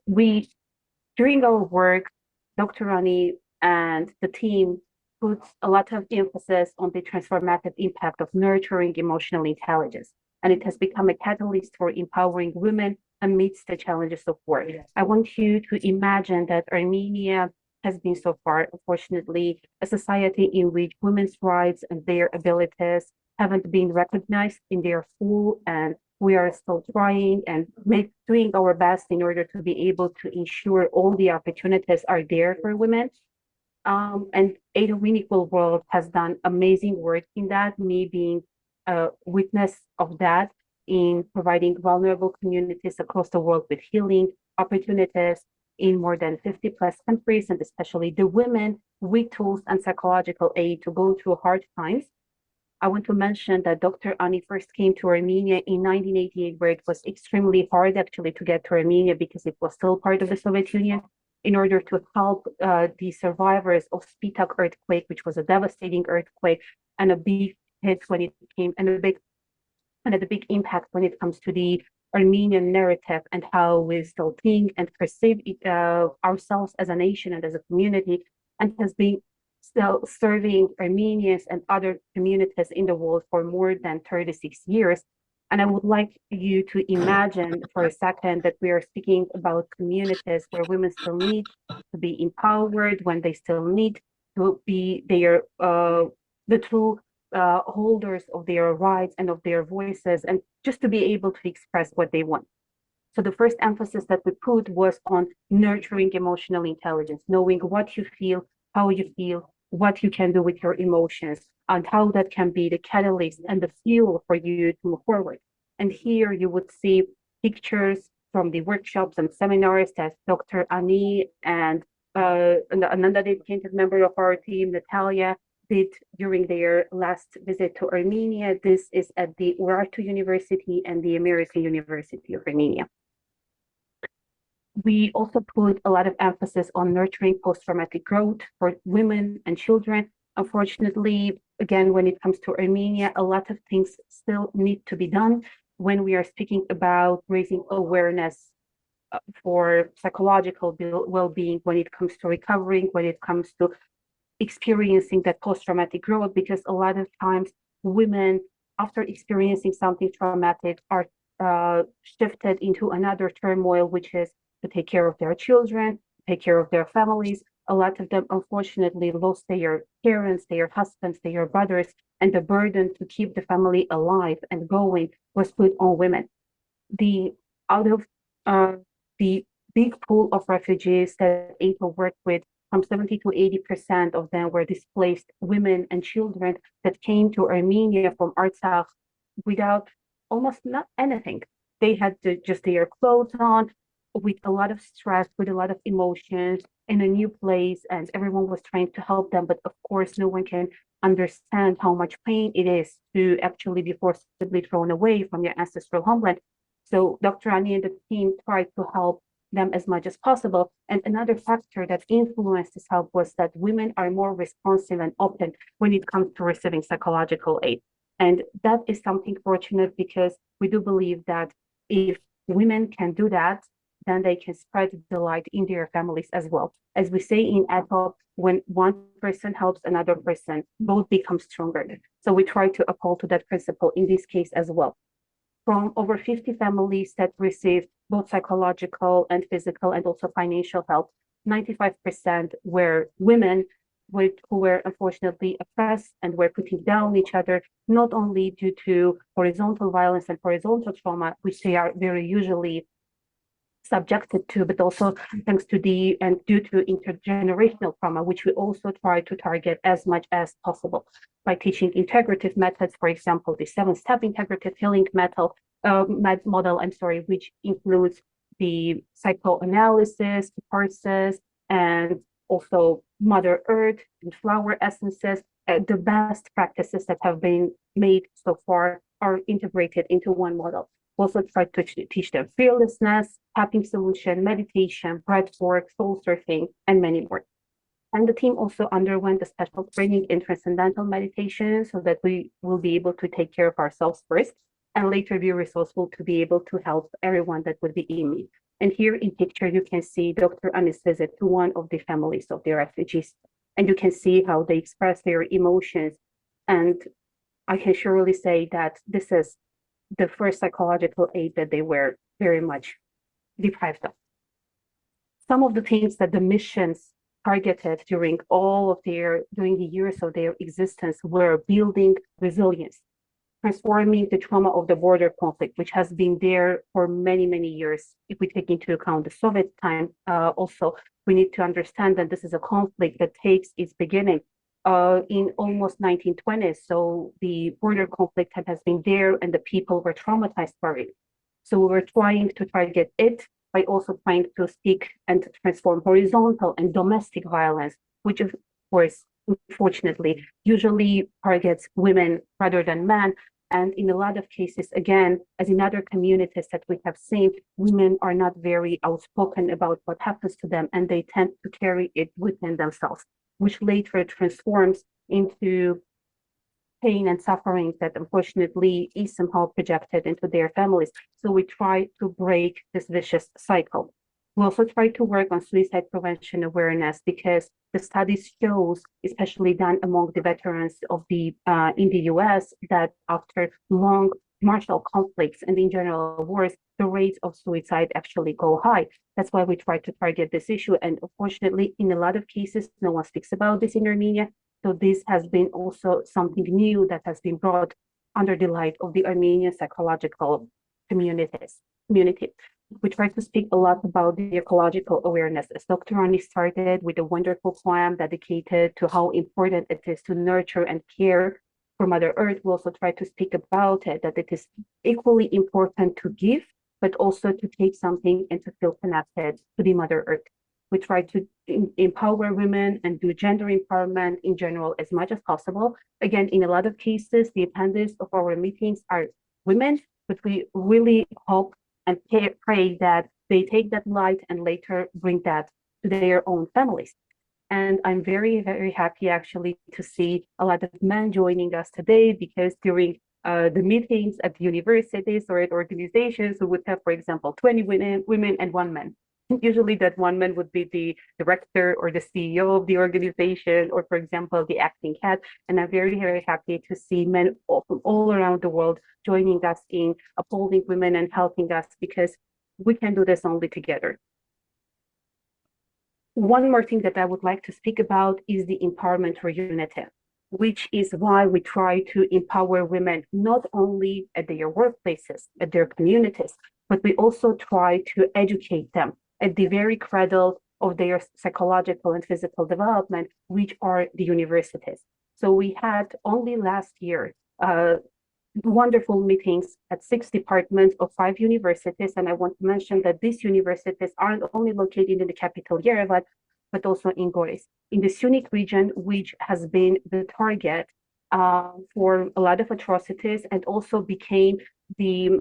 S10: during our work, Dr. Ani and the team put a lot of emphasis on the transformative impact of nurturing emotional intelligence, and it has become a catalyst for empowering women amidst the challenges of war. I want you to imagine that Armenia has been so far, unfortunately, a society in which women's rights and their abilities haven't been recognized in their full, and we are still trying and doing our best in order to be able to ensure all the opportunities are there for women. And A Meaningful World has done amazing work in that, me being a witness of that in providing vulnerable communities across the world with healing opportunities in more than 50 plus countries, and especially the women with tools and psychological aid to go through hard times. I want to mention that Dr. Ani first came to Armenia in 1988, where it was extremely hard actually to get to Armenia because it was still part of the Soviet Union. in order to help the survivors of Spitak earthquake, which was a devastating earthquake and a big hit when it came, and a big impact when it comes to the Armenian narrative and how we still think and perceive ourselves as a nation and as a community, and has been still serving Armenians and other communities in the world for more than 36 years. And I would like you to imagine for a second that we are speaking about communities where women still need to be empowered, when they still need to be the true holders of their rights and of their voices, and just to be able to express what they want. So the first emphasis that we put was on nurturing emotional intelligence, knowing what you feel, how you feel, what you can do with your emotions, and how that can be the catalyst and the fuel for you to move forward. And here you would see pictures from the workshops and seminars that Dr. Ani and another dedicated member of our team, Natalia, did during their last visit to Armenia. This is at the Urartu University and the American University of Armenia. We also put a lot of emphasis on nurturing post-traumatic growth for women and children. Unfortunately, again, when it comes to Armenia, a lot of things still need to be done when we are speaking about raising awareness for psychological well-being, when it comes to recovering, when it comes to experiencing that post-traumatic growth, because a lot of times women, after experiencing something traumatic, are shifted into another turmoil, which is to take care of their children, take care of their families. A lot of them, unfortunately, lost their parents, their husbands, their brothers, and the burden to keep the family alive and going was put on women. Out of the big pool of refugees that APO worked with, from 70 to 80% of them were displaced women and children that came to Armenia from Artsakh without almost not anything. They had just their clothes on, with a lot of stress, with a lot of emotions, in a new place, and everyone was trying to help them. But of course, no one can understand how much pain it is to actually be forcibly thrown away from your ancestral homeland. So Dr. Ani and the team tried to help them as much as possible. And another factor that influenced this help was that women are more responsive and open when it comes to receiving psychological aid. And that is something fortunate, because we do believe that if women can do that, then they can spread the light in their families as well. As we say in APO, when one person helps another person, both become stronger. So we try to uphold to that principle in this case as well. From over 50 families that received both psychological and physical and also financial help, 95% were women who were unfortunately oppressed and were putting down each other, not only due to horizontal violence and horizontal trauma, which they are very usually subjected to, but also thanks to and due to intergenerational trauma, which we also try to target as much as possible by teaching integrative methods. For example, the 7-step integrative healing model, which includes the psychoanalysis, courses, and also Mother Earth and flower essences. The best practices that have been made so far are integrated into one model. Also try to teach them fearlessness, tapping solution, meditation, breath work, soul surfing, and many more. And the team also underwent a special training in transcendental meditation so that we will be able to take care of ourselves first and later be resourceful to be able to help everyone that would be in need. And here in picture, you can see Dr. Ani's visit to one of the families of the refugees. And you can see how they express their emotions. And I can surely say that this is the first psychological aid that they were very much deprived of. Some of the things that the missions targeted during the years of their existence were building resilience, transforming the trauma of the border conflict, which has been there for many, many years. If we take into account the Soviet time, also, we need to understand that this is a conflict that takes its beginning in almost 1920s. So the border conflict has been there and the people were traumatized by it. So we were trying to target it by also trying to speak and transform horizontal and domestic violence, which of course, unfortunately, usually targets women rather than men. And in a lot of cases, again, as in other communities that we have seen, women are not very outspoken about what happens to them, and they tend to carry it within themselves, which later transforms into pain and suffering that unfortunately is somehow projected into their families. So we try to break this vicious cycle. We also try to work on suicide prevention awareness because the studies shows, especially done among the veterans of the in the US, that after long martial conflicts and in general wars, the rates of suicide actually go high. That's why we try to target this issue. And unfortunately, in a lot of cases, no one speaks about this in Armenia. So this has been also something new that has been brought under the light of the Armenian psychological community. We try to speak a lot about the ecological awareness. As Dr. Ani started with a wonderful poem dedicated to how important it is to nurture and care for Mother Earth, we also try to speak about it, that it is equally important to give, but also to take something and to feel connected to the Mother Earth. We try to empower women and do gender empowerment in general as much as possible. Again, in a lot of cases, the attendees of our meetings are women, but we really hope and pray that they take that light and later bring that to their own families. And I'm very, very happy actually to see a lot of men joining us today, because during the meetings at universities or at organizations, we would have, for example, 20 women and 1 man. Usually that 1 man would be the director or the CEO of the organization, or for example, the acting head. And I'm very, very happy to see men from all around the world joining us in upholding women and helping us, because we can do this only together. One more thing that I would like to speak about is the empowerment for unity, which is why we try to empower women not only at their workplaces, at their communities, but we also try to educate them at the very cradle of their psychological and physical development, which are the universities. So we had only last year wonderful meetings at 6 departments of 5 universities. And I want to mention that these universities aren't only located in the capital Yerevan, but also in Goris, in the Sunni region, which has been the target for a lot of atrocities, and also became the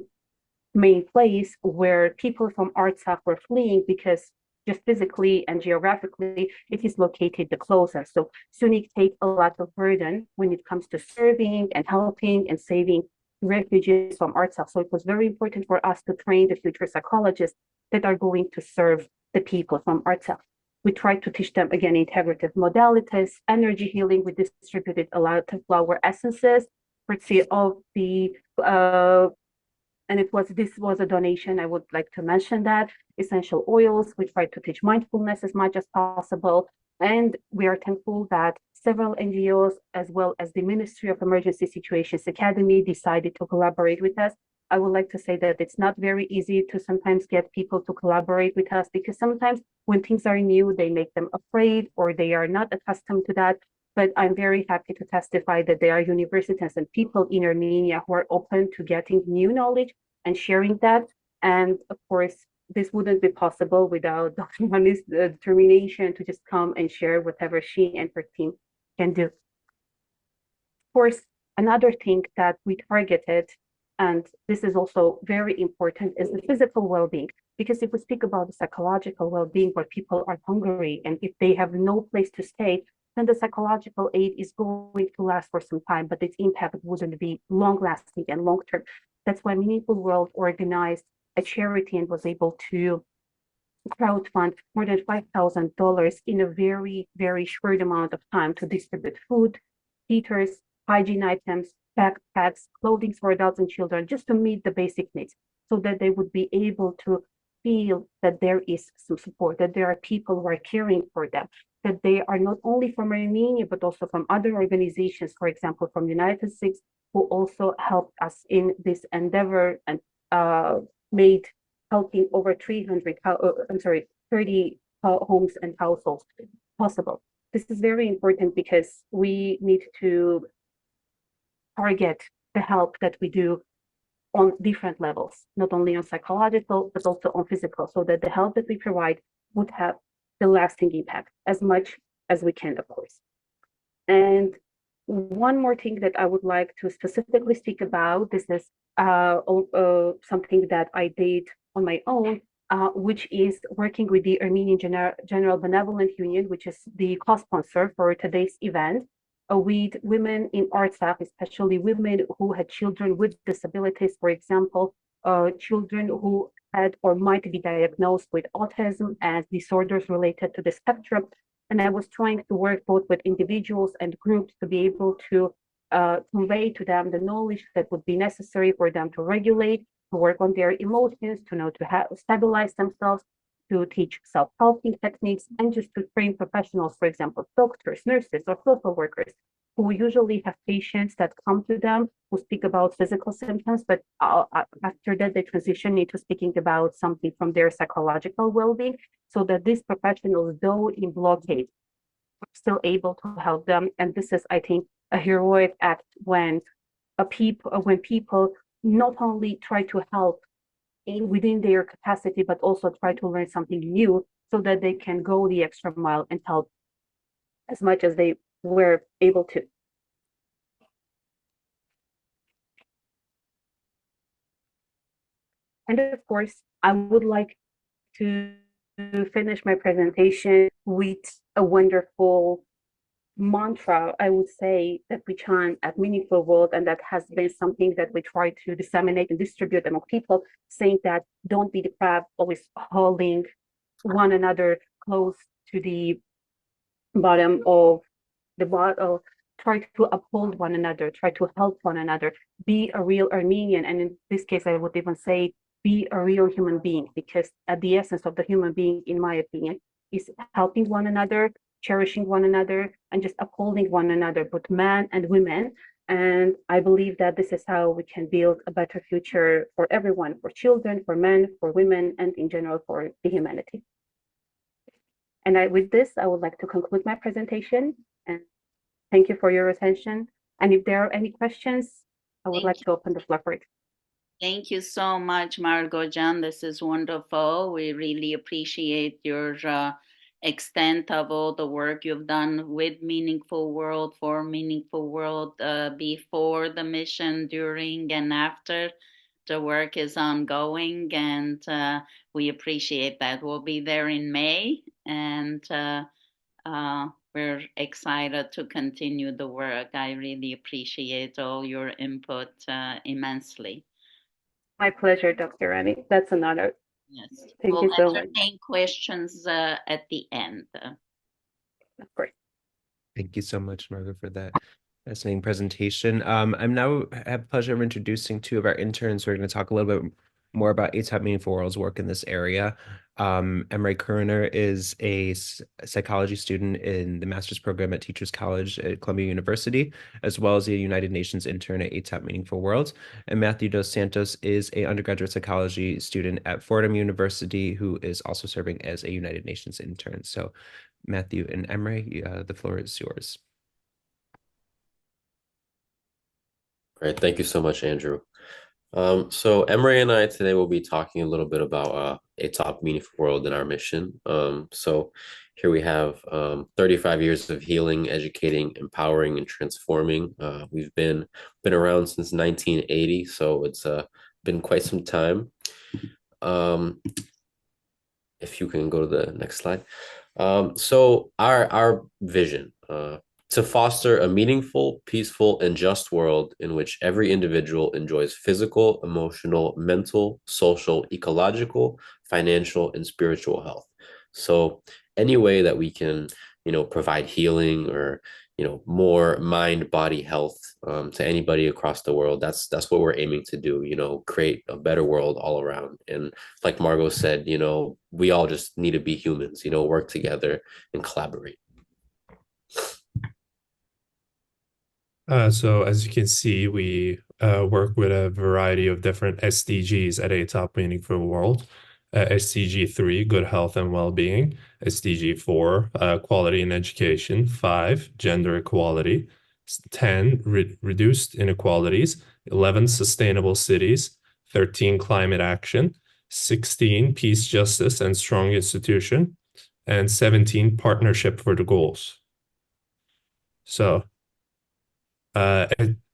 S10: main place where people from Artsakh were fleeing, because just physically and geographically, it is located the closer. So Sunni take a lot of burden when it comes to serving and helping and saving refugees from Artsakh. So it was very important for us to train the future psychologists that are going to serve the people from Artsakh. We tried to teach them, again, integrative modalities, energy healing. We distributed a lot of flower essences, courtesy of the and this was a donation. I would like to mention that essential oils. We try to teach mindfulness as much as possible. And we are thankful that several NGOs, as well as the Ministry of Emergency Situations Academy, decided to collaborate with us. I would like to say that it's not very easy to sometimes get people to collaborate with us, because sometimes when things are new, they make them afraid or they are not accustomed to that. But I'm very happy to testify that there are universities and people in Armenia who are open to getting new knowledge and sharing that. And of course, this wouldn't be possible without Dr. Mani's determination to just come and share whatever she and her team can do. Of course, another thing that we targeted, and this is also very important, is the physical well-being. Because if we speak about the psychological well-being, where people are hungry and if they have no place to stay, then the psychological aid is going to last for some time, but its impact wouldn't be long-lasting and long-term. That's why Meaningful World organized a charity and was able to crowdfund more than $5,000 in a very, very short amount of time to distribute food, heaters, hygiene items, backpacks, clothing for adults and children, just to meet the basic needs, so that they would be able to feel that there is some support, that there are people who are caring for them, that they are not only from Armenia, but also from other organizations, for example, from the United States, who also helped us in this endeavor and made helping over 30 homes and households possible. This is very important because we need to target the help that we do on different levels, not only on psychological, but also on physical, so that the help that we provide would have the lasting impact as much as we can, of course. And one more thing that I would like to specifically speak about, this is something that I did on my own, which is working with the Armenian General Benevolent Union, which is the co-sponsor for today's event, with women in Artsakh, especially women who had children with disabilities, for example, children who had or might be diagnosed with autism and disorders related to the spectrum. And I was trying to work both with individuals and groups to be able to convey to them the knowledge that would be necessary for them to regulate, to work on their emotions, to know to stabilize themselves, to teach self-helping techniques, and just to train professionals, for example, doctors, nurses, or social workers, who usually have patients that come to them who speak about physical symptoms, but after that they transition into speaking about something from their psychological well-being, so that these professionals, though in blockade, are still able to help them. And this is, I think, a heroic act when people not only try to help within their capacity, but also try to learn something new so that they can go the extra mile and help as much as they were able to. And of course, I would like to finish my presentation with a wonderful mantra, I would say, that we chant at Meaningful World, and that has been something that we try to disseminate and distribute among people, saying that don't be deprived, always holding one another close to the bottom of the bottle, try to uphold one another, try to help one another, be a real Armenian. And in this case, I would even say, be a real human being, because at the essence of the human being, in my opinion, is helping one another, cherishing one another, and just upholding one another, both men and women. And I believe that this is how we can build a better future for everyone, for children, for men, for women, and in general for the humanity. And with this, I would like to conclude my presentation, and thank you for your attention. And if there are any questions, I would like to open the floor for it.
S2: Thank you so much, Margot Jan. This is wonderful. We really appreciate your extent of all the work you've done with Meaningful World, for Meaningful World, before the mission, during, and after. The work is ongoing, and we appreciate that. We'll be there in May, and we're excited to continue the work. I really appreciate all your input immensely.
S10: My pleasure, Dr. Rani. That's an honor.
S2: Yes.
S10: Thank
S2: we'll
S10: you so much.
S2: entertain questions at the end.
S10: Of course.
S1: Thank you so much, Margot, for that fascinating presentation. I'm now have the pleasure of introducing two of our interns who are going to talk a little bit more about ATOP Meaningful World's work in this area. Emre Kuruner is a psychology student in the master's program at Teachers College at Columbia University, as well as a United Nations intern at ATOP Meaningful World. And Matthew Dos Santos is an undergraduate psychology student at Fordham University, who is also serving as a United Nations intern. So Matthew and Emre, the floor is yours.
S4: Great. Thank you so much, Andrew. So Emre and I today will be talking a little bit about ATOP Meaningful World and our mission. So here we have 35 years of healing, educating, empowering, and transforming. We've been around since 1980, so it's been quite some time. If you can go to the next slide. So our vision, to foster a meaningful, peaceful, and just world in which every individual enjoys physical, emotional, mental, social, ecological, financial, and spiritual health. So any way that we can, provide healing or, more mind, body health to anybody across the world, that's what we're aiming to do, create a better world all around. And like Margot said, we all just need to be humans, work together and collaborate.
S7: So as you can see, we work with a variety of different SDGs at ATOP Meaningful World. SDG 3, good health and well-being. SDG 4, quality in education. 5, gender equality. 10, reduced inequalities. 11, sustainable cities. 13, climate action. 16, peace, justice, and strong institution. And 17, partnership for the goals. So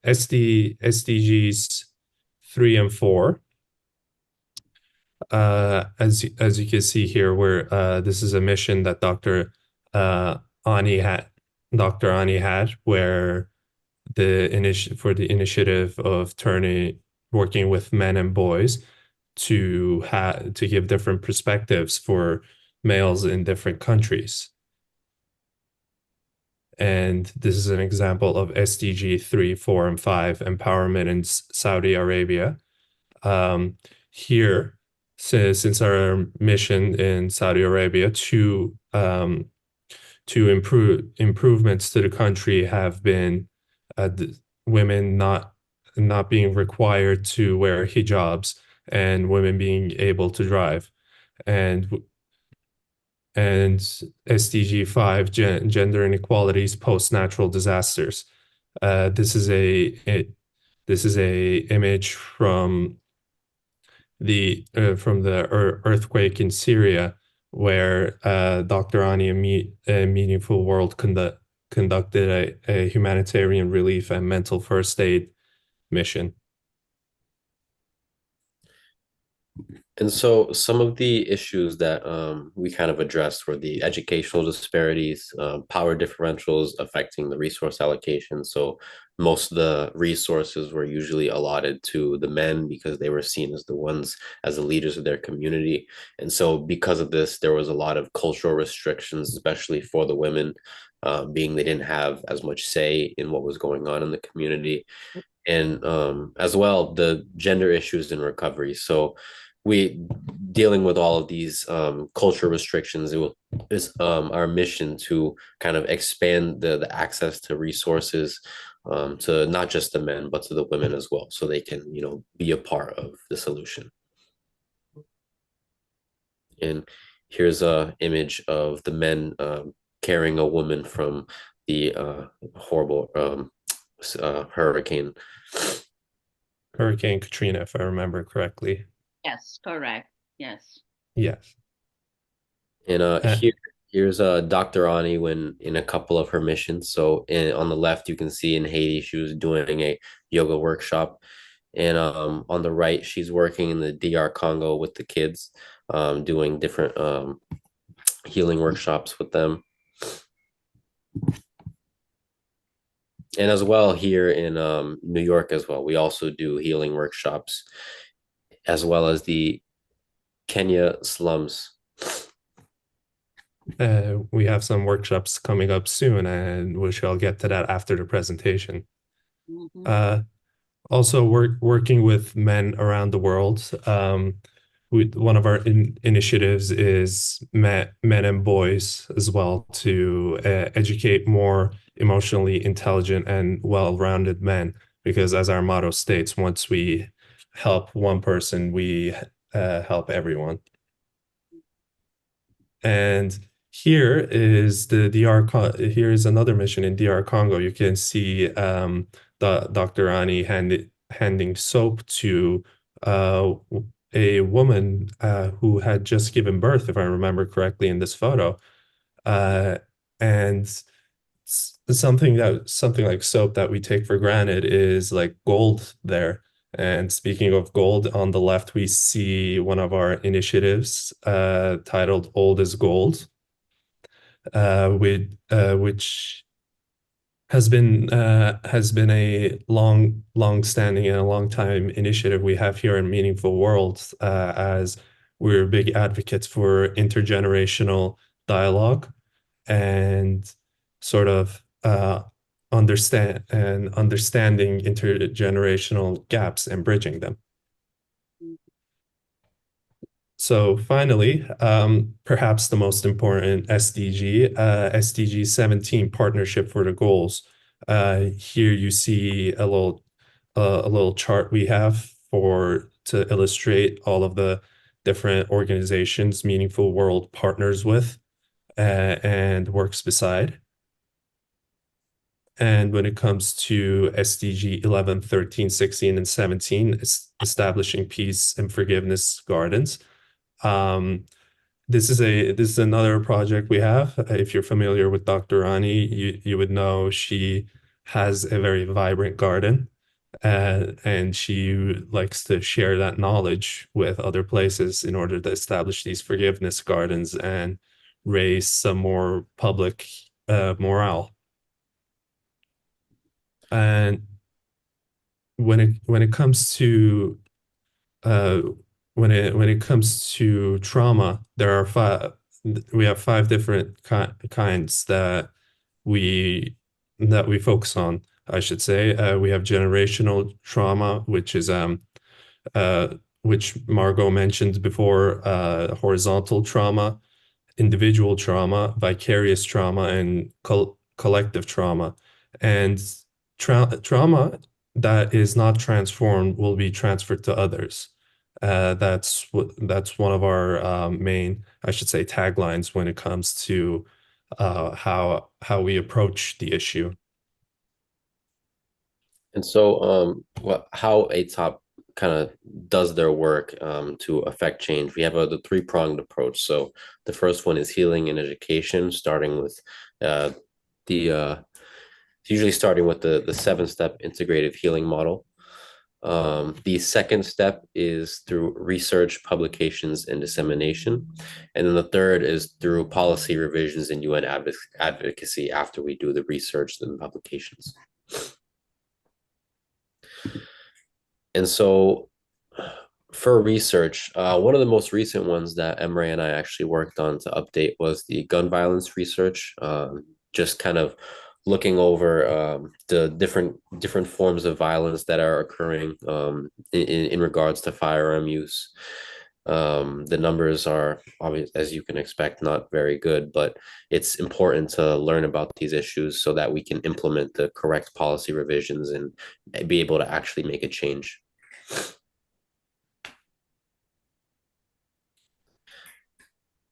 S7: SDGs 3 and 4. As you can see here, where this is a mission that Dr. Ani had, where for the initiative of working with men and boys to give different perspectives for males in different countries. And this is an example of SDG 3, 4, and 5, empowerment in Saudi Arabia. Here, since our mission in Saudi Arabia to improvements to the country have been women not being required to wear hijabs and women being able to drive, and SDG 5, gender inequalities post natural disasters. This is a image from the earthquake in Syria, where Dr. Ani and Meaningful World conducted a humanitarian relief and mental first aid mission.
S4: And so some of the issues that we kind of addressed were the educational disparities, power differentials affecting the resource allocation. So most of the resources were usually allotted to the men because they were seen as the leaders of their community. And so because of this, there was a lot of cultural restrictions, especially for the women, being they didn't have as much say in what was going on in the community. And as well, the gender issues in recovery. So dealing with all of these cultural restrictions, is our mission to kind of expand the access to resources to not just the men, but to the women as well, so they can, be a part of the solution. And here's a image of the men carrying a woman from the horrible hurricane
S7: Katrina, if I remember correctly.
S2: Yes, correct. Yes.
S7: Yes.
S4: And here's Dr. Ani when in a couple of her missions. So on the left, you can see in Haiti, she was doing a yoga workshop. And on the right, she's working in the DR Congo with the kids, doing different healing workshops with them. And as well here in New York as well, we also do healing workshops, as well as the Kenya slums.
S7: We have some workshops coming up soon, and we shall get to that after the presentation. Mm-hmm. Also, working with men around the world. One of our initiatives is men and boys as well, to educate more emotionally intelligent and well-rounded men, because as our motto states, once we help one person, we help everyone. And here is here is another mission in DR Congo. You can see Dr. Ani handing soap to a woman who had just given birth, if I remember correctly, in this photo. And something like soap that we take for granted is like gold there. And speaking of gold, on the left, we see one of our initiatives titled Old is Gold, which has been a long-standing and a long-time initiative we have here in Meaningful World, as we're big advocates for intergenerational dialogue and sort of understanding intergenerational gaps and bridging them. So finally, perhaps the most important SDG, SDG 17, Partnership for the Goals. Here you see a little chart we have to illustrate all of the different organizations Meaningful World partners with and works beside. And when it comes to SDG 11, 13, 16, and 17, it's establishing peace and forgiveness gardens. This is another project we have. If you're familiar with Dr. Ani, you would know she has a very vibrant garden, and she likes to share that knowledge with other places in order to establish these forgiveness gardens and raise some more public morale. And when it comes to uh, when it comes to trauma, there are we have five different kinds that we focus on, I should say. We have generational trauma, which is which Margot mentioned before, horizontal trauma, individual trauma, vicarious trauma, and collective trauma. And trauma that is not transformed will be transferred to others. That's one of our main, I should say, taglines when it comes to how we approach the issue.
S4: And so, how ATOP kind of does their work to affect change? We have the three-pronged approach. So the first one is healing and education, starting with usually starting with the seven-step integrative healing model. The second step is through research, publications, and dissemination. And then the third is through policy revisions and UN advocacy after we do the research and publications. And so for research, one of the most recent ones that Emre and I actually worked on to update was the gun violence research, just kind of looking over the different forms of violence that are occurring in regards to firearm use. The numbers are obvious, as you can expect, not very good, but it's important to learn about these issues so that we can implement the correct policy revisions and be able to actually make a change.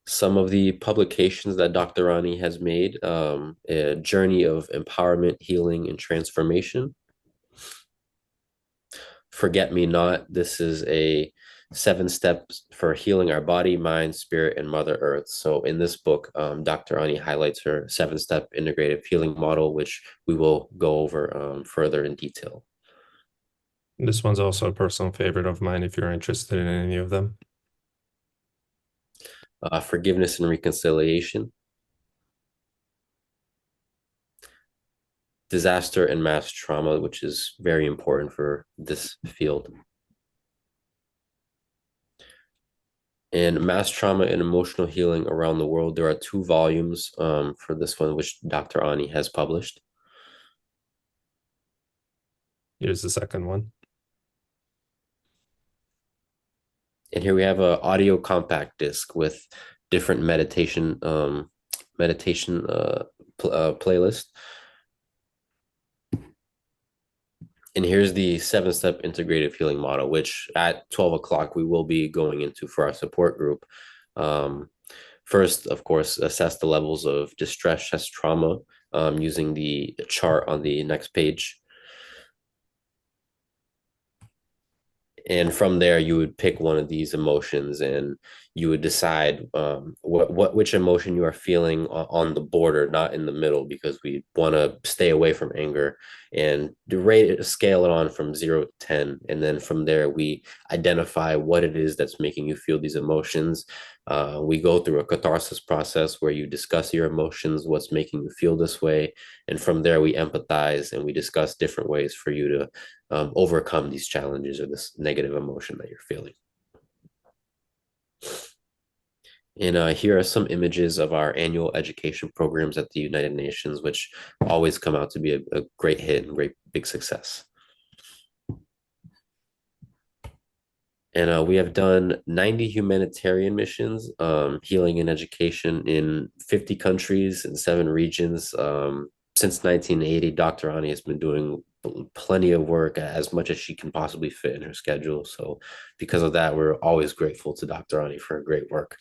S4: Some of the publications that Dr. Rani has made, a journey of empowerment, healing, and transformation. Forget Me Not. This is a 7 steps for healing our body, mind, spirit, and Mother Earth. So in this book, Dr. Ani highlights her 7-step integrative healing model, which we will go over further in detail.
S7: This one's also a personal favorite of mine if you're interested in any of them.
S4: Forgiveness and reconciliation. Disaster and mass trauma, which is very important for this field. And mass trauma and emotional healing around the world. There are 2 volumes for this one, which Dr. Ani has published.
S7: Here's the second one.
S4: And here we have an audio compact disc with different meditation playlist. And here's the 7-step integrative healing model, which at 12 o'clock we will be going into for our support group. First, of course, assess the levels of distress, stress, trauma using the chart on the next page. And from there, you would pick one of these emotions and you would decide which emotion you are feeling on the border, not in the middle, because we want to stay away from anger, and scale it on from 0 to 10. And then from there, we identify what it is that's making you feel these emotions. We go through a catharsis process where you discuss your emotions, what's making you feel this way. And from there, we empathize and we discuss different ways for you to overcome these challenges or this negative emotion that you're feeling. And here are some images of our annual education programs at the United Nations, which always come out to be a great hit and great big success. And we have done 90 humanitarian missions, healing and education in 50 countries and 7 regions. Since 1980, Dr. Ani has been doing plenty of work, as much as she can possibly fit in her schedule. So because of that, we're always grateful to Dr. Ani for her great work.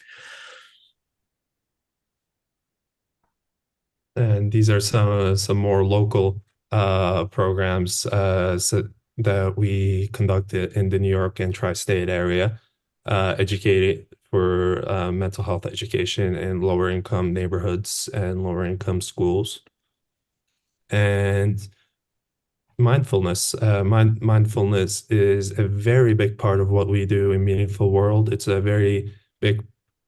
S7: And these are some more local programs that we conducted in the New York and tri-state area, educated for mental health education in lower income neighborhoods and lower income schools. And mindfulness. Mindfulness is a very big part of what we do in Meaningful World. It's a very big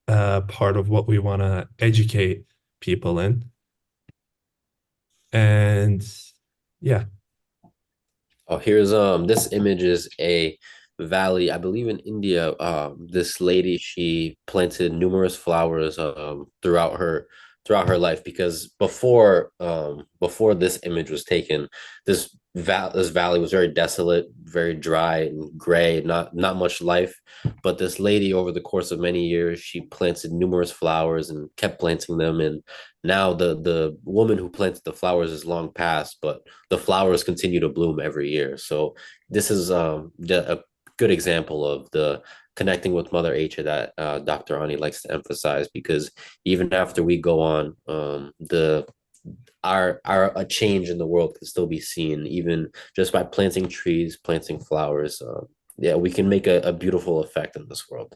S7: part of what we want to educate people in. And yeah.
S4: Oh, here's this image is a valley, I believe in India. This lady, she planted numerous flowers throughout her life, because before this image was taken, this valley was very desolate, very dry and gray, not much life. But this lady, over the course of many years, she planted numerous flowers and kept planting them. And now the woman who planted the flowers is long past, but the flowers continue to bloom every year. So this is a good example of the connecting with Mother Nature that Dr. Ani likes to emphasize, because even after we go on, the our a change in the world can still be seen, even just by planting trees, planting flowers. Yeah, we can make a beautiful effect in this world.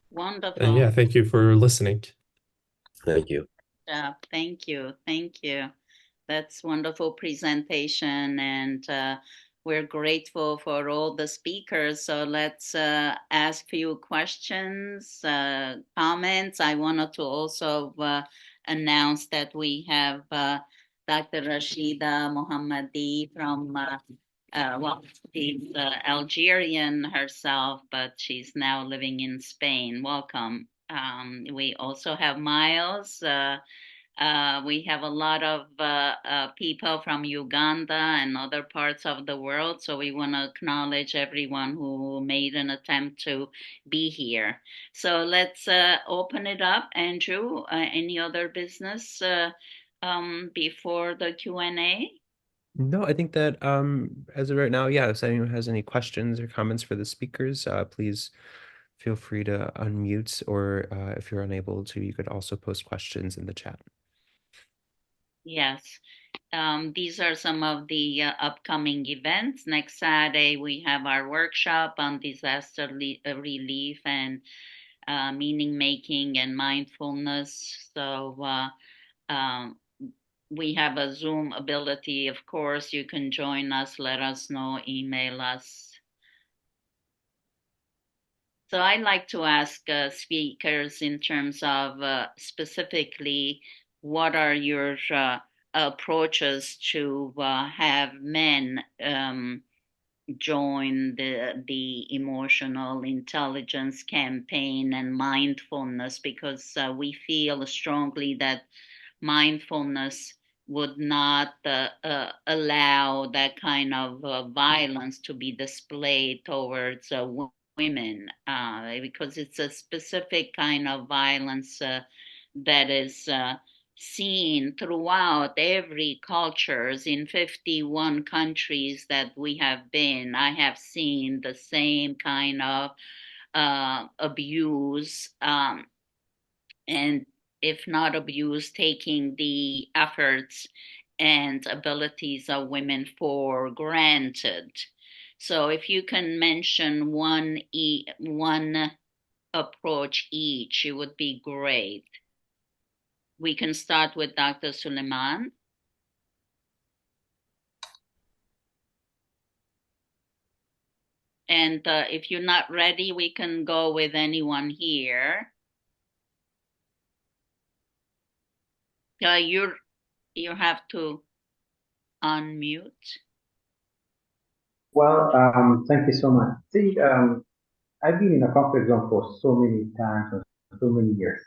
S2: Wonderful.
S7: And yeah, thank you for listening.
S4: Thank you.
S2: Thank you. Thank you. That's wonderful presentation, and we're grateful for all the speakers. So let's ask a few questions, comments. I wanted to also announce that we have Dr. Rashida Mohammadi from, well, she's Algerian herself, but she's now living in Spain. Welcome. We also have Miles. We have a lot of people from Uganda and other parts of the world. So we want to acknowledge everyone who made an attempt to be here. So let's open it up. Andrew, any other business before the Q&A?
S1: No, I think that as of right now, yeah, if anyone has any questions or comments for the speakers, please feel free to unmute, or if you're unable to, you could also post questions in the chat.
S2: Yes. These are some of the upcoming events. Next Saturday, we have our workshop on disaster relief and meaning making and mindfulness. So we have a Zoom ability. Of course, you can join us, let us know, email us. So I'd like to ask speakers in terms of specifically, what are your approaches to have men join the emotional intelligence campaign and mindfulness, because we feel strongly that mindfulness would not allow that kind of violence to be displayed towards women, because it's a specific kind of violence that is seen throughout every cultures in 51 countries that we have been. I have seen the same kind of abuse, and if not abuse, taking the efforts and abilities of women for granted. So if you can mention one approach each, it would be great. We can start with Dr. Suleiman. And if you're not ready, we can go with anyone here. You have to unmute.
S5: Well, thank you so much. See, I've been in a conflict zone for so many times and so many years.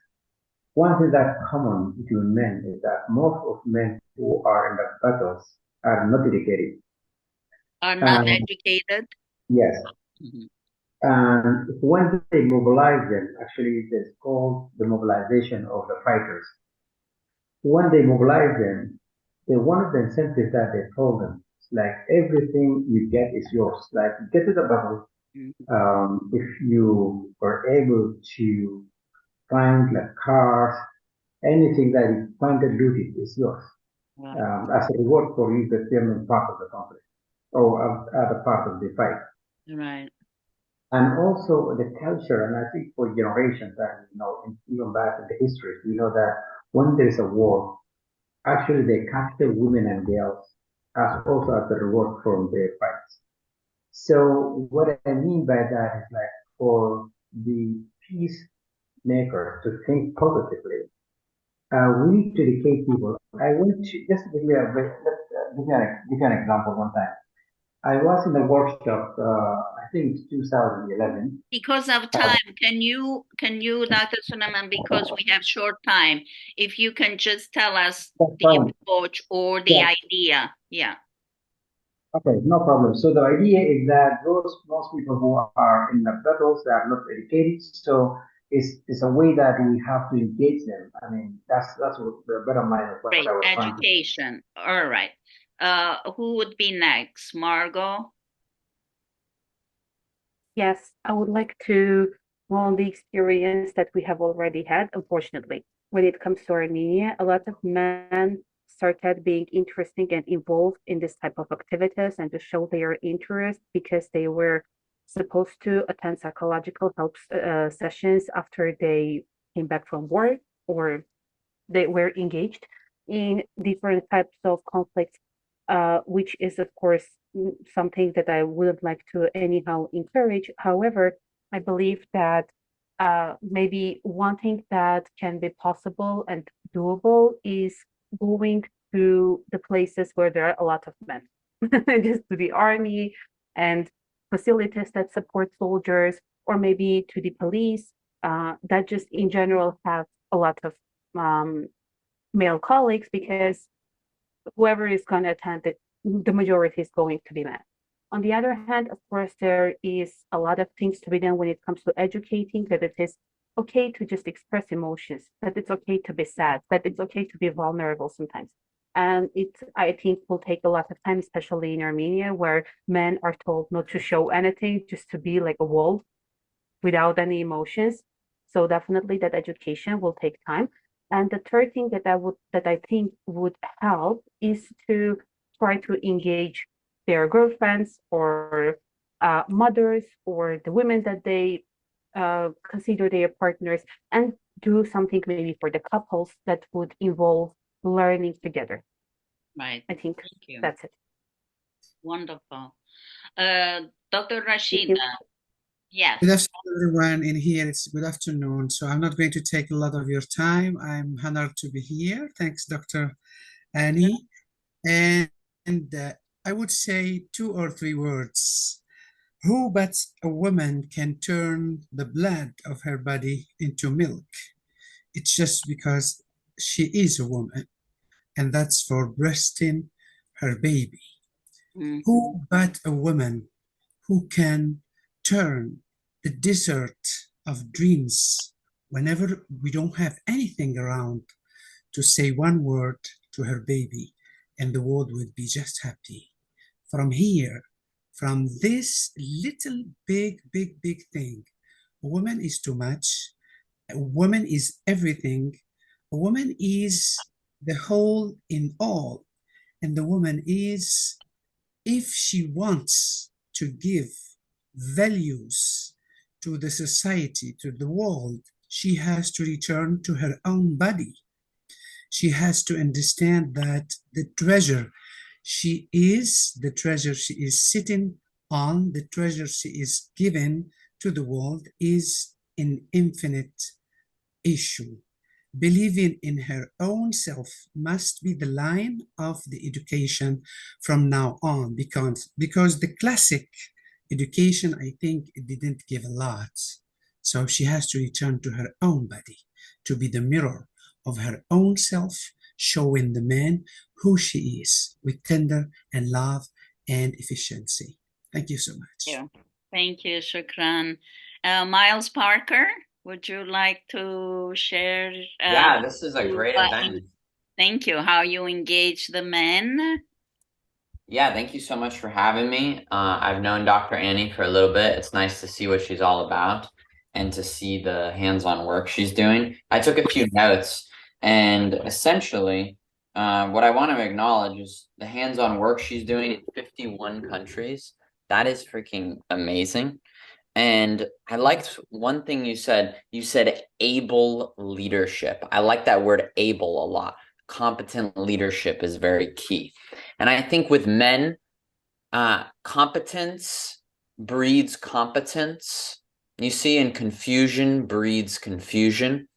S5: One thing that's common between men is that most of men who are in the battles are not educated.
S2: Are not educated?
S5: Yes.
S2: Mm-hmm.
S5: And when they mobilize them, actually, it's called the mobilization of the fighters. When they mobilize them, one of the incentives that they told them, like everything you get is yours. Like get to the battle. If you are able to find like cars, anything that you find and looted is yours. As a reward for you becoming part of the conflict or other part of the fight.
S2: Right.
S5: And also the culture, and I think for generations, and even back in the history, we know that when there is a war, Actually, they capture women and girls as also as a reward from their fights. So what I mean by that is like for the peacemakers to think positively, we need to educate people. I went to just to give you a give you an example one time. I was in a workshop, I think it's 2011.
S2: Because of time, Dr. Suleiman, because we have short time, if you can just tell us the approach or the idea. Yeah.
S5: Okay, no problem. So the idea is that most people who are in the battles, they are not educated. So it's a way that we have to engage them. I mean, that's what the bottom line of what
S2: Great.
S5: I was trying to.
S2: Education. All right. Who would be next? Margot?
S10: Yes, I would like to go on the experience that we have already had, unfortunately. When it comes to Armenia, a lot of men started being interested and involved in this type of activities and to show their interest because they were supposed to attend psychological help sessions after they came back from work or they were engaged in different types of conflicts, which is, of course, something that I wouldn't like to anyhow encourage. However, I believe that maybe one thing that can be possible and doable is going to the places where there are a lot of men, just to the army and facilities that support soldiers, or maybe to the police that just in general have a lot of um, male colleagues, because whoever is going to attend it, the majority is going to be men. On the other hand, of course, there is a lot of things to be done when it comes to educating that it is okay to just express emotions, that it's okay to be sad, that it's okay to be vulnerable sometimes. And it, I think, will take a lot of time, especially in Armenia, where men are told not to show anything, just to be like a wall without any emotions. So definitely that education will take time. And the third thing that I think would help is to try to engage their girlfriends or mothers or the women that they consider their partners, and do something maybe for the couples that would involve learning together.
S2: Right.
S10: I think that's it.
S2: Wonderful. Dr. Rashida. Yes.
S11: Good afternoon, everyone. In here, it's good afternoon. So I'm not going to take a lot of your time. I'm honored to be here. Thanks, Dr. Annie. And I would say 2 or 3 words. Who but a woman can turn the blood of her body into milk? It's just because she is a woman, and that's for breasting her baby. Who but a woman who can turn the desert of dreams whenever we don't have anything around to say one word to her baby, and the world would be just happy. From here, from this little big thing, a woman is too much, a woman is everything, a woman is the whole in all, and the woman is, if she wants to give values to the society, to the world, she has to return to her own body. She has to understand that the treasure she is, the treasure she is sitting on, the treasure she is given to the world is an infinite issue. Believing in her own self must be the line of the education from now on, because the classic education, I think, it didn't give a lot. So she has to return to her own body, to be the mirror of her own self, showing the man who she is with tender and love and efficiency. Thank you so much.
S2: Thank you, Shukran. Miles Parker, would you like to share?
S12: Yeah, this is a great event.
S2: Thank you. How you engage the men?
S12: Yeah, thank you so much for having me. I've known Dr. Annie for a little bit. It's nice to see what she's all about and to see the hands-on work she's doing. I took a few notes, and essentially, what I want to acknowledge is the hands-on work she's doing in 51 countries. That is freaking amazing. And I liked one thing you said. You said able leadership. I like that word able a lot. competent leadership is very key. And I think with men, competence breeds competence. You see, and confusion breeds confusion.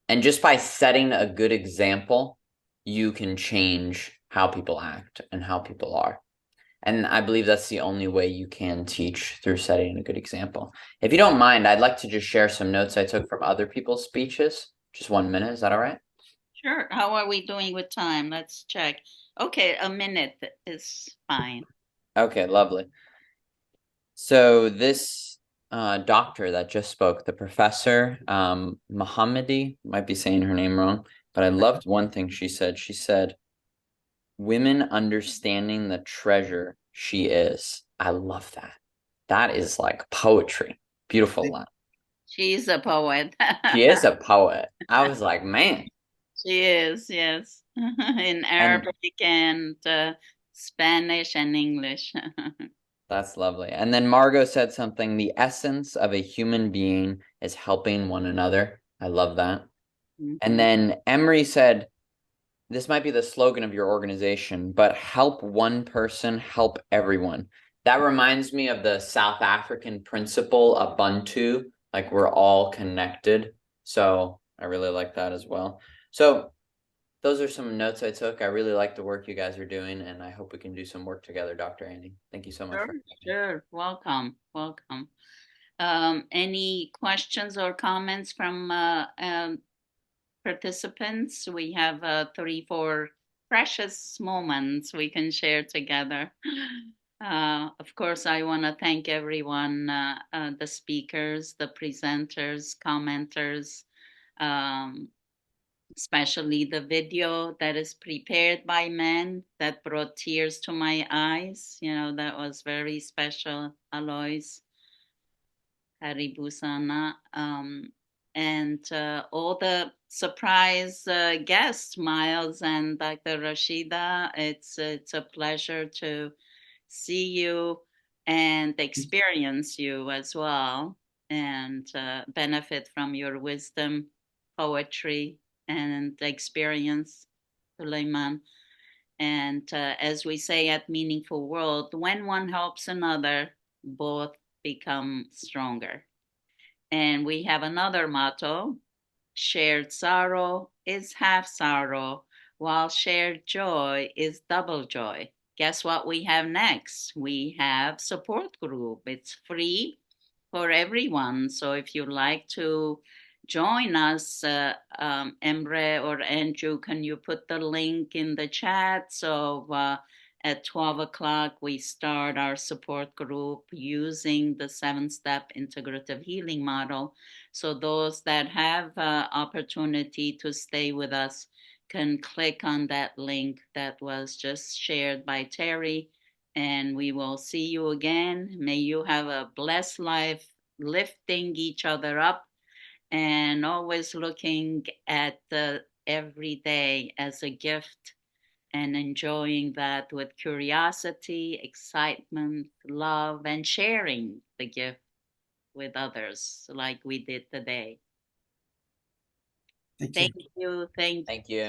S12: And just by setting a good example, you can change how people act and how people are. And I believe that's the only way you can teach, through setting a good example. If you don't mind, I'd like to just share some notes I took from other people's speeches. Just 1 minute. Is that all right?
S2: Sure. How are we doing with time? Let's check. Okay, a minute is fine.
S12: Okay, lovely. So this doctor that just spoke, the professor, Mohammadi, might be saying her name wrong, but I loved one thing she said. She said, women understanding the treasure she is. I love that. That is like poetry. Beautiful line.
S2: She's a poet.
S12: She is a poet. I was like, man.
S2: She is, yes. In Arabic and Spanish and English.
S12: That's lovely. And then Margot said something, the essence of a human being is helping one another. I love that.
S2: Mm-hmm.
S12: And then Emery said, this might be the slogan of your organization, but help one person, help everyone. That reminds me of the South African principle, Ubuntu, like we're all connected. So I really like that as well. So those are some notes I took. I really like the work you guys are doing, and I hope we can do some work together, Dr. Annie. Thank you so much.
S2: Sure. Welcome. Any questions or comments from participants? We have 3-4 precious moments we can share together. Of course, I want to thank everyone, the speakers, the presenters, commenters, especially the video that is prepared by men that brought tears to my eyes. You know, that was very special, Alois, Haribusana, and all the surprise guests, Miles and Dr. Rashida. It's a pleasure to see you and experience you as well, and benefit from your wisdom, poetry, and experience, Suleiman. And as we say at Meaningful World, when one helps another, both become stronger. And we have another motto: shared sorrow is half sorrow, while shared joy is double joy. Guess what we have next? We have support group. It's free for everyone. So if you'd like to join us, Emre or Andrew, can you put the link in the chat? So at 12 o'clock, we start our support group using the 7-step integrative healing model. So those that have opportunity to stay with us can click on that link that was just shared by Terry, and we will see you again. May you have a blessed life, lifting each other up and always looking at the everyday as a gift and enjoying that with curiosity, excitement, love, and sharing the gift with others like we did today. Thank you.
S12: Stay well.
S10: Thank you.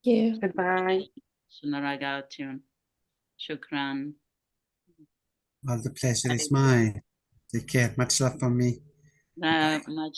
S6: Yeah.
S10: Goodbye.
S2: Shukran.
S11: Well, the pleasure is mine. Take care. Much love from me.
S2: Much love.